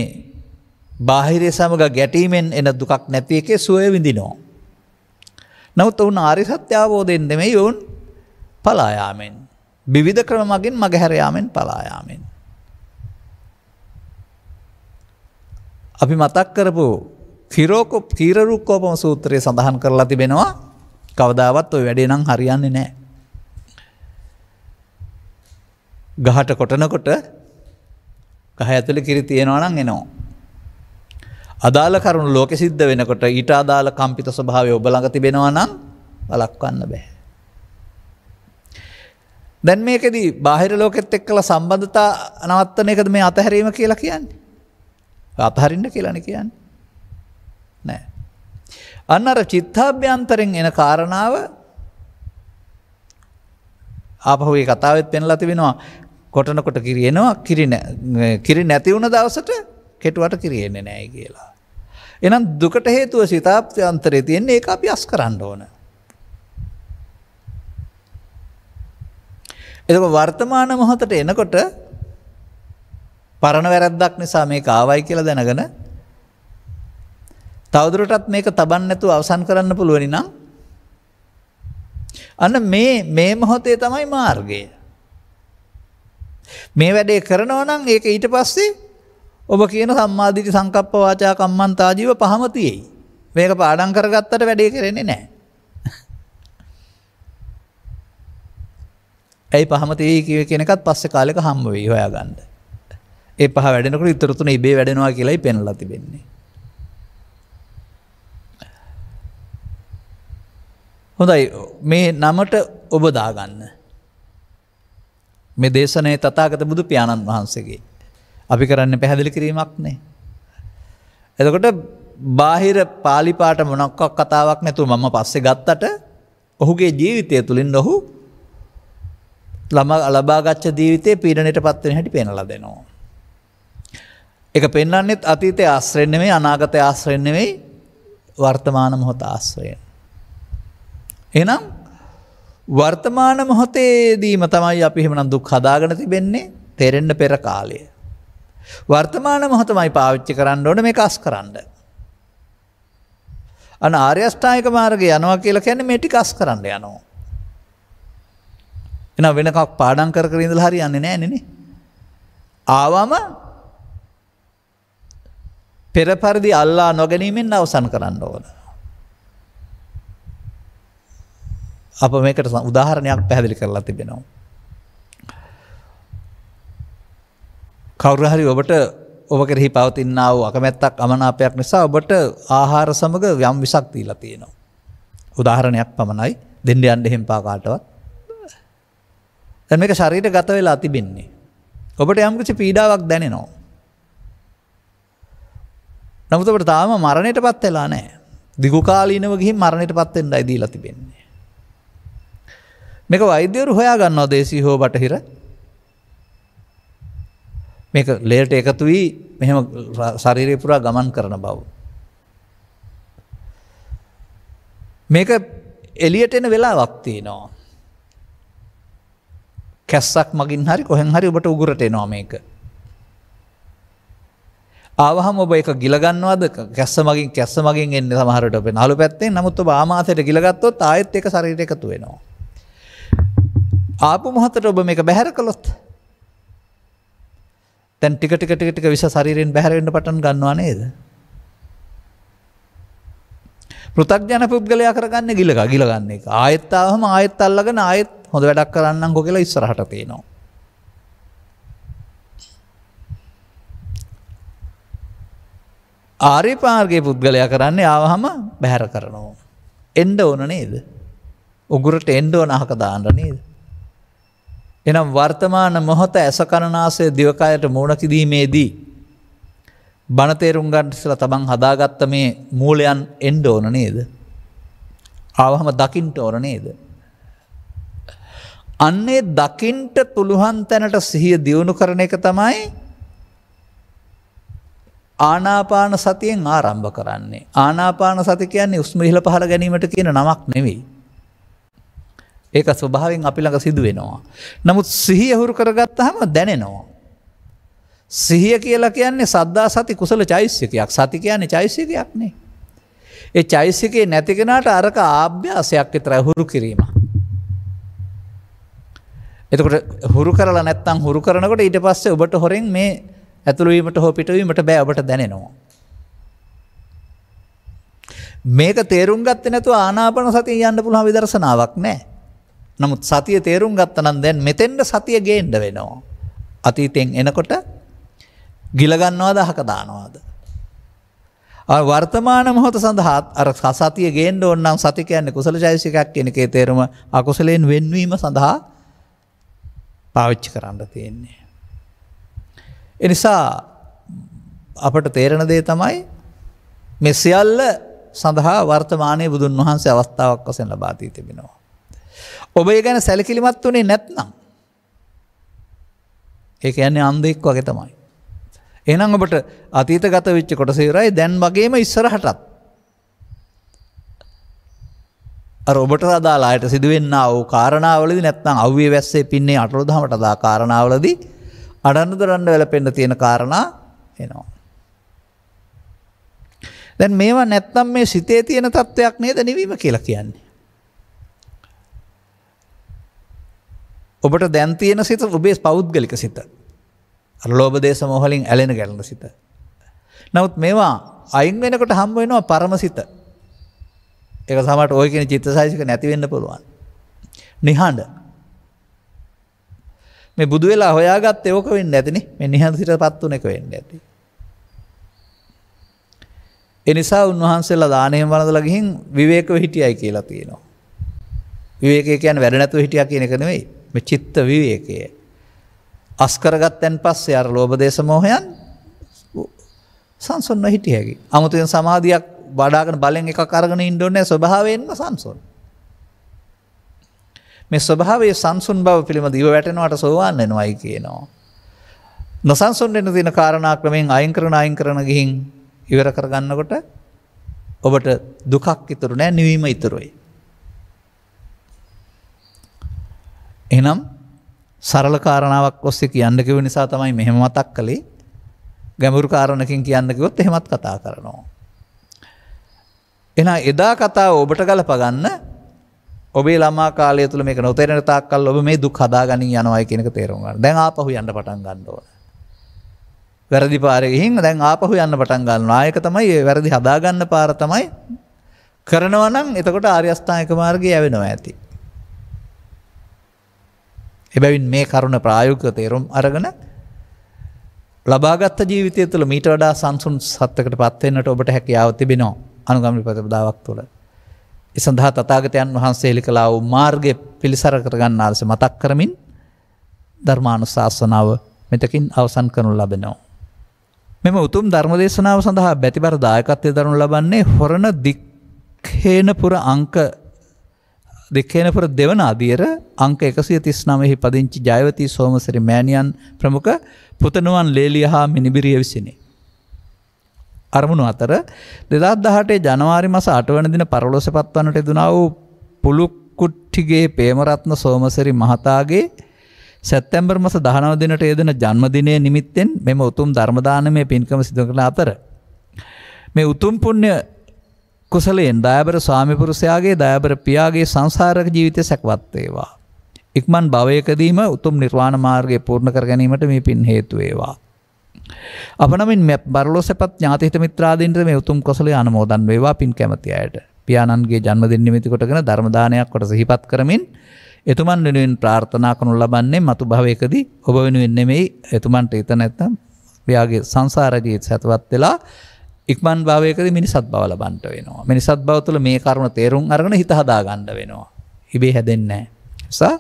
බාහිර සමග ගැටීමෙන් එන දුකක් නැති එකේ සුවය විඳිනවා. නමුත් උන් ආර්ය සත්‍ය අවබෝධයෙන් නෙමෙයි උන් පලා යාමෙන් විවිධ ක්‍රම මගින් මගහැර යාමෙන් පලා යාමෙන්. අපි මතක් කරපු කීරරූපකෝපම සූත්‍රයේ සඳහන් කරලා තිබෙනවා කවදාවත් ඔය වැඩේ නම් හරියන්නේ නැහැ. ගහට කොටනකොට ගහ ඇතුලේ කිරි තියෙනවා නම් එනවා. අදාළ කරුණු ලෝකෙ සිද්ධ වෙනකොට ඊට අදාළ කම්පිත ස්වභාවය ඔබ ළඟ තිබෙනවා නම් වළක්වන්න බෑ. දැන් මේකෙදි බාහිර ලෝකෙත් එක්කලා සම්බන්ධතා නවත්තන එකද මේ අතහැරීම කියලා කියන්නේ? අතහරින්න කියලානේ කියන්නේ. නෑ. අන්න අර චිත්තාභ්‍යන්තරෙන් එන කාරණාව ආපහු ඒ කතාවෙත් පෙන්ලා තිබෙනවා. කොටනකොට කිරි එනවා, කිරි නැති වුණ දවසට කෙටුවට කිරි එන්නේ නැහැ කියලා. එහෙනම් දුකට හේතුව චිත්තාභ්‍යන්තරේ තියෙන්නේ, ඒක අපි අස් කරන්න ඕන. එතකොට වර්තමාන මොහොතට එනකොට පරණ වැරද්දක් නිසා මේක ආවයි කියලා දැනගෙන තවදුරටත් මේක තබන්න නැතුව අවසන් කරන්න පුළුවනි නම් අන්න මේ මොහොතේ තමයි මාර්ගය. මේ වැඩේ කරනවා නම් ඒක ඊට පස්සේ ඔබ කියන සම්මාදිට්ඨි සංකප්ප වාචා කම්මන්ත ආජීව පහම තියෙයි. මේක පාඩම් කරගත්තට වැඩේ කරෙන්නේ නැහැ. ඇයි පහම තියෙයි කිය කියන එකත් පස්සේ කාලෙක හම්බ වෙයි හොයාගන්න. ඒ පහ වැඩෙනකොට ඊතර තුන ඉබේ වැඩෙනවා කියලායි පෙන්ලා තිබෙන්නේ. හොඳයි, මේ නමට ඔබ දාගන්න. මේ දේශනේ තථාගත බුදු පියාණන් වහන්සේගේ. අපි කරන්නේ පැහැදිලි කිරීමක් නේ. එතකොට බාහිර පාලි පාඨ මොනක්ක කතාවක් නැතුව මම පස්සේ ගත්තට ඔහුගේ ජීවිතය තුළින් ඔහු ලබාගත් ජීවිතයේ පීඩණයටපත් වෙන හැටි පෙන්වලා දෙනවා. ඒක පෙන්වන්නේත් අතීතයේ ආශ්‍රයෙන් නෙමෙයි, අනාගතයේ ආශ්‍රයෙන් නෙමෙයි, වර්තමාන මොහොත ආශ්‍රයෙන්. එහෙනම් වර්තමාන මොහොතේදීම තමයි අපි එහෙමනම් දුක් හදාගෙන තිබෙන්නේ, තේරෙන්න පෙර කාලයේ. වර්තමාන මොහොතමයි පාවිච්චි කරන්න ඕනේ මේක අස් කරන්න. අන්න ආර්ය අෂ්ටාංගික මාර්ගය යනවා කියලා කියන්නේ මේ ටික අස් කරන්න යනවා. එහෙනම් වෙන කක් පාඩම් කර කර ඉඳලා හරියන්නේ නැහැ නේ. ආවම පෙර පරිදි අල්ලා නොගැනීමෙන් අවසන් කරන්න ඕන. අප මේකට උදාහරණයක් පැහැදිලි කරලා තිබෙනවා. කවුරු හරි ඔබ කෙරෙහි පවතිනා වූ අකමැත්තක් අමනාපයක් නිසා ඔබට ආහාර සමග යම් විසක් දීලා තියෙනවා. උදාහරණයක් පමණයි, දෙන්න යන්න එහෙම පා කාටවත්. දැන් මේක ශරීරගත වෙලා තිබෙන්නේ. ඔබට යම් කිසි පීඩාවක් දැනෙනවා. නමුත් ඔබට තාම මරණයටපත් වෙලා නැහැ. දිගු කාලීනව ගිහින් මරණයටපත් වෙන්නයි දීලා තිබෙන්නේ. මේක වෛද්‍යවරු හොයා ගන්නවා, දේශී හෝ බටහිර. මේක ලේට එකතු වී මෙහෙම ශරීරය පුරා ගමන් කරන බව. මේක එළියට එන වෙලාවක් තියෙනවා. කැස්සක් මගින් හරි කොහෙන් හරි ඔබට උගුරට එනවා මේක. ආවහම ඔබ ඒක ගිල ගන්නවද? කැස්ස මගින් එන්නේ සමහරට ඔබ නළු පැත්තෙන්. නමුත් ඔබ ආමාශයට ගිල ගත්තොත් ආයෙත් ඒක ශරීරයට එකතු වෙනවා. ආපු මොහොතට ඔබ මේක බැහැර කළොත් දැන් ටික විස ශරීරයෙන් බැහැර වෙන්න පටන් ගන්නවා නේද? පෘථග්ජන පුද්ගලයා කරගන්නේ ගිල ගන්න එක. ආයෙත් ආවම ආයෙත් අල්ලගෙන ආයෙත් හොඳ වැඩක් කරන්නම්කෝ කියලා ඉස්සරහට පේනවා. ආර්ය මාර්ගයේ පුද්ගලයා කරන්නේ ආවහම බැහැර කරනවා. එන්න ඕන නේද? උගුරට එන්න ඕන අහක දාන්න නේද? එනම් වර්තමාන මොහොත ඇස කනනාසය දිවකයට මූණ කිදීමේදී බණ තේරුම් ගන්න ඉස්සලා තමන් හදාගත්ත මේ මූලයන් එන්න ඕන නේද? ආවහම දකින්න ඕන නේද? අන්නේ දකින්න පුළුවන් තැනට සිහිය දියුණු කරන එක තමයි ආනාපාන සතියෙන් ආරම්භ කරන්නේ. ආනාපාන සති කියන්නේ උස්ම ඉහළ පහළ ගැනීමට කියන නමක් නෙවෙයි. ඒක ස්වභාවයෙන් අපි ළඟ සිදු වෙනවා. නමුත් සිහිය හුරු කරගත්තාම දැනෙනවා. සිහිය කියලා කියන්නේ සද්දා සති කුසල චෛසිකයක්. සති කියන්නේ චෛසිකයක් නේ. ඒ චෛසිකේ නැති කෙනාට අරක ආභ්‍යාසයක් විතරයි, හුරු කිරීම. එතකොට හුරු කරලා නැත්තම් හුරු කරනකොට ඊට පස්සේ ඔබට හොරෙන් මේ ඇතුළු වීමට හෝ පිටවීමට බෑ, ඔබට දැනෙනවා. මේක තේරුම් ගත්තේ නැතුව ආනාපාන සතිය යන්න පුළුවන් විදර්ශනාවක් නැහැ. නමුත් සතිය තේරුම් ගත්තා නම් දැන් මෙතෙන්ද සතිය ගේන්න වෙනවා. අතීතෙන් එනකොට ගිල ගන්නවද අහක දානවද? වර්තමාන මොහොත සඳහා අර සතිය ගේන්න ඕන නම් සති කියන්නේ කුසල චෛතසිකයක් කියන එකේ තේරුම අකුසලයෙන් වෙන්වීම සඳහා පාවිච්චි කරන්න තියෙන්නේ. ඒ නිසා අපට තේරෙන දේ තමයි මේ සියල්ල සඳහා වර්තමානයේ බුදුන් වහන්සේ අවස්ථාවක් වශයෙන් ලබා දී තිබෙනවා. ඔබ ඒ ගැන සැලකිලිමත් වුණේ නැත්නම් ඒ කියන්නේ අන්ධෙක් වගේ තමයි. එහෙනම් ඔබට අතීතගත වෙච්ච කොටස ඉවරයි. දැන් වගේම ඉස්සරහටත් අර ඔබට අදාළ අයට සිදුවෙන්නා වූ කාරණාවලදී නැත්නම් අව්වේ වැස්සේ පින්නේ අටලොදහමට අදා කාරණාවලදී අඩන්න දරන්න වැළපෙන්න තියෙන කාරණා එනවා. දැන් මේවා නැත්නම් මේ සිතේ තියෙන තත්වයක් නේද නිවීම කියලා කියන්නේ. ඔබට දැන් තියෙන සිත ඔබේ පෞද්ගලික සිත. අර ලෝභ දේශ මොහ වලින් ඇලෙන ගැලෙන සිත. නමුත් මේවා අයින් වෙනකොට හම්බ වෙනවා පරම සිත. ඒක සමහරට ওই කියන චිත්තසයිසික නැති වෙන්න පුළුවන්. නිහඬ. මේ බුදු වෙලා හොයාගත්තේ ඕක වෙන්නේ නැතිනේ. මේ නිහඬ සිතපත් උන එක වෙන්නේ නැති. ඒ නිසා උන්වහන්සේලා දානෙම වළඳලා ගිහින් විවේකව හිටියයි කියලා තියෙනවා. විවේකය කියන්නේ වැඩ නැතුව හිටියා කියන එක නෙවෙයි. මේ චිත්ත විවේකය. අස්කරගත්තන් පස්සේ අර ලෝභ දේශ මොහයන් සංසොන්න හිටිය හැකි. 아무තෙන් සමාධියක් වඩාගෙන බලෙන් එකක් අරගෙන ඉන්න ඕනේ ස්වභාවයෙන්ම සංසොන්. මේ ස්වභාවයේ සංසුන් බව පිළිබඳ ඉව වැටෙනවට සෝවාන් වෙනවයි කියනවා. නොසංසුන් වෙන දින කාරණා ක්‍රමෙන් අයින් කරන ගිහින් ඉවර කරගන්නකොට ඔබට දුකක් ඉතුරු නැහැ නිවීම ඉතුරුයි. එහෙනම් සරල කාරණාවක් ඔස්සේ කියන්න කිව්ව නිසා තමයි මෙහෙම මතක් කළේ. ගැඹුරු කාරණකින් කියන්න කිව්වොත් එහෙමත් කතා කරනවා. එහෙනම් එදා කතාව ඔබට ගලප ගන්න ඔබේ ළමා කාලය තුල මේක නොතේරෙන තාක් කල් ඔබ මේ දුක් හදාගනින් යනවායි කියන එක තේරුම් ගන්න. දැන් ආපහු යන්න පටන් ගන්න ඕන. වැරදි පාරේ ගිහින් දැන් ආපහු යන්න පටන් ගන්නවා. ඒක තමයි මේ වැරදි හදාගන්න පාර තමයි කරනවා නම් එතකොට ආර්ය අෂ්ටාංගික මාර්ගය යවෙනවා ඇති. එබැවින් මේ කරුණ ප්‍රායෝගික තේරුම් අරගෙන ලබාගත් ජීවිතය තුළ මීට වඩා සංසුන් සත්‍යකට පත් වෙන්නට ඔබට හැකියාව තිබෙනවා අනුගමන ප්‍රතිපදාවක් තුළ. ඒ සඳහා තථාගතයන් වහන්සේ එලිකලා වූ මාර්ගය පිළිසර කරගන්න ආස මතක් කරමින් ධර්මානුශාසනාව මෙතකින් අවසන් කරනු ලබනවා. මෙම උතුම් ධර්මදේශනාව සඳහා බැතිබර දායකත්වයේ දරනු ලබන්නේ හොරණ දික්හේනපුර අංක දෙකේනපුර දෙවන අදියර අංක 139 පදිංචි ජයවතී සෝමසිරි මෑණියන් ප්‍රමුඛ පුතණුවන් ලේලිය හා මිනිබිරිය විසිනි. අරමුණු අතර 2018 ජනවාරි මාස 8 වන දින පරලෝසපත් වන්නට යෙදුනා වූ පුලුක්කුට්ටිගේ ප්‍රේමරත්න සෝමසිරි මහතාගේ සැප්තැම්බර් මාස 19 දිනට යෙදෙන ජන්මදිනය නිමිත්තෙන් මෙම උතුම් ධර්ම දානමය පින්කම සිදු කරන අතර මේ උතුම් පුණ්‍ය කුසලයෙන් දයාබර ස්වාමි පුරුෂයාගේ දයාබර පියාගේ සංසාරක ජීවිතය සැකවත් වේවා. ඉක්මන් භවයකදීම උතුම් නිර්වාණ මාර්ගය පූර්ණ කර ගැනීමට මේ පින් හේතු වේවා. අප නමින් මේ බරලෝසපත් ඥාති හිත මිත්‍රාදීන්ට මේ උතුම් කුසලය අනුමෝදන් වේවා පින් කැමැති අයට. පියාණන්ගේ ජන්මදින නිමිති කොටගෙන ධර්ම දානයක් කොට සිහිපත් කරමින් එතුමන් වෙනුවෙන් ප්‍රාර්ථනා කරනු ලබන්නේ මතු භවයකදී ඔබ වෙනුවෙන් නෙමෙයි එතුමන්ට හිත නැත්නම් පියාගේ සංසාර ජීවිත සැපවත් වෙලා ඉක්මන් භාවයකදී මිනිසත් බව ලබන්නට වෙනවා. මිනිසත් බව තුළ මේ කරුණ තේරුම් අරගෙන හිත හදා ගන්න වෙනවා. ඉබේ හැදෙන්නේ නැහැ.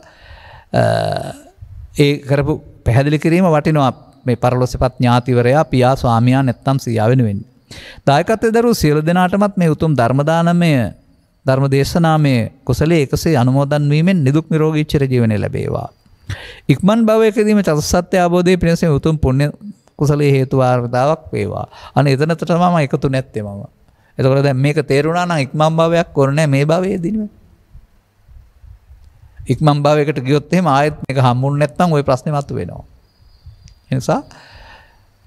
ඒ කරපු පැහැදිලි කිරීම වටිනවා මේ පරලෝසපත් ඥාතිවරයා පියා ස්වාමියා නැත්තම් සියා වෙනුවෙන්. දායකත්වයේ දරුවෝ සියලු දෙනාටමත් මේ උතුම් ධර්ම දානමය ධර්ම දේශනාමය කුසලයේ එකසේ අනුමෝදන් වීමෙන් නිදුක් නිරෝගී චිර ජීවනය ලැබේවා. ඉක්මන් භවයකදීම චතුස්සත්‍ය අවබෝධයේ පිණිස උතුම් පුණ්‍ය කුසලයේ හේතු වාර්තාවක් වේවා. අනේ එතනට තමයි මම එකතු නැත්තේ මම. එතකොට දැන් මේක තේරුණා නම් ඉක්මන් භවයක් ඕනේ නැහැ මේ භවයේදීනේ. ඉක්මන් භවයකට ගියොත් එහෙම ආයෙත් මේක හම්බුනේ නැත්නම් ওই ප්‍රශ්නේ මතුවෙනවා. ඒ නිසා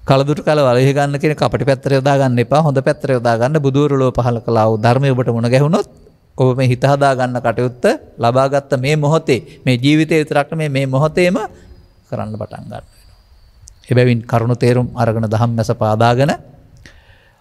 කලදුට කල වලෙහි ගන්න කියන කපටි පැත්තට යොදා ගන්න එපා. හොඳ පැත්තට යොදා ගන්න බුදුවරු ලෝ පහල කළා වූ ධර්මයේ ඔබට මුණ ගැහුනොත් ඔබ මේ හිත හදා ගන්න කටයුත්ත ලබාගත්ත මේ මොහොතේ මේ ජීවිතේ විතරක් නෙමෙයි මේ මොහොතේම කරන්න පටන් ගන්න. එබැවින් කරුණ තේරුම් අරගෙන ධම්මස පාදාගෙන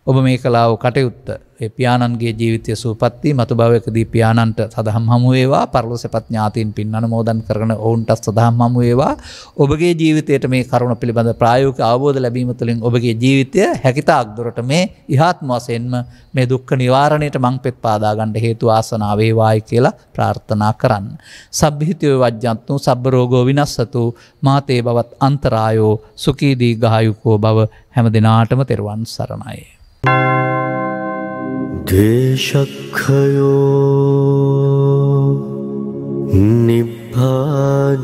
ඔබ මේ කලාව කටයුත්ත ඒ පියාණන්ගේ ජීවිතය සූපත් වී මතු භවයකදී පියාණන්ට සදහම් හමු වේවා පරලෝ සැපත් ඥාතීන් පින් අනුමෝදන් කරන ඔවුන්ට සදහම් හමු වේවා ඔබගේ ජීවිතයට මේ කරුණ පිළිබඳ ප්‍රායෝගික අවබෝධ ලැබීම තුළින් ඔබගේ ජීවිතය හැකිතාක් දුරට මේ ඉහාත්ම වශයෙන්ම මේ දුක්ඛ නිවාරණයට මංපෙත් පාදා ගන්න හේතු ආසනාව වේවායි කියලා ප්‍රාර්ථනා කරන්න. සබ්බිහිතෝ වජ්ජන්තු සබ්බ රෝගෝ විනස්සතු මාතේ බවත් අන්තරායෝ සුඛී දීඝායුකෝ භව හැම දිනාටම තෙරුවන් සරණයි. දේශක්ඛයෝ නිබ්බානං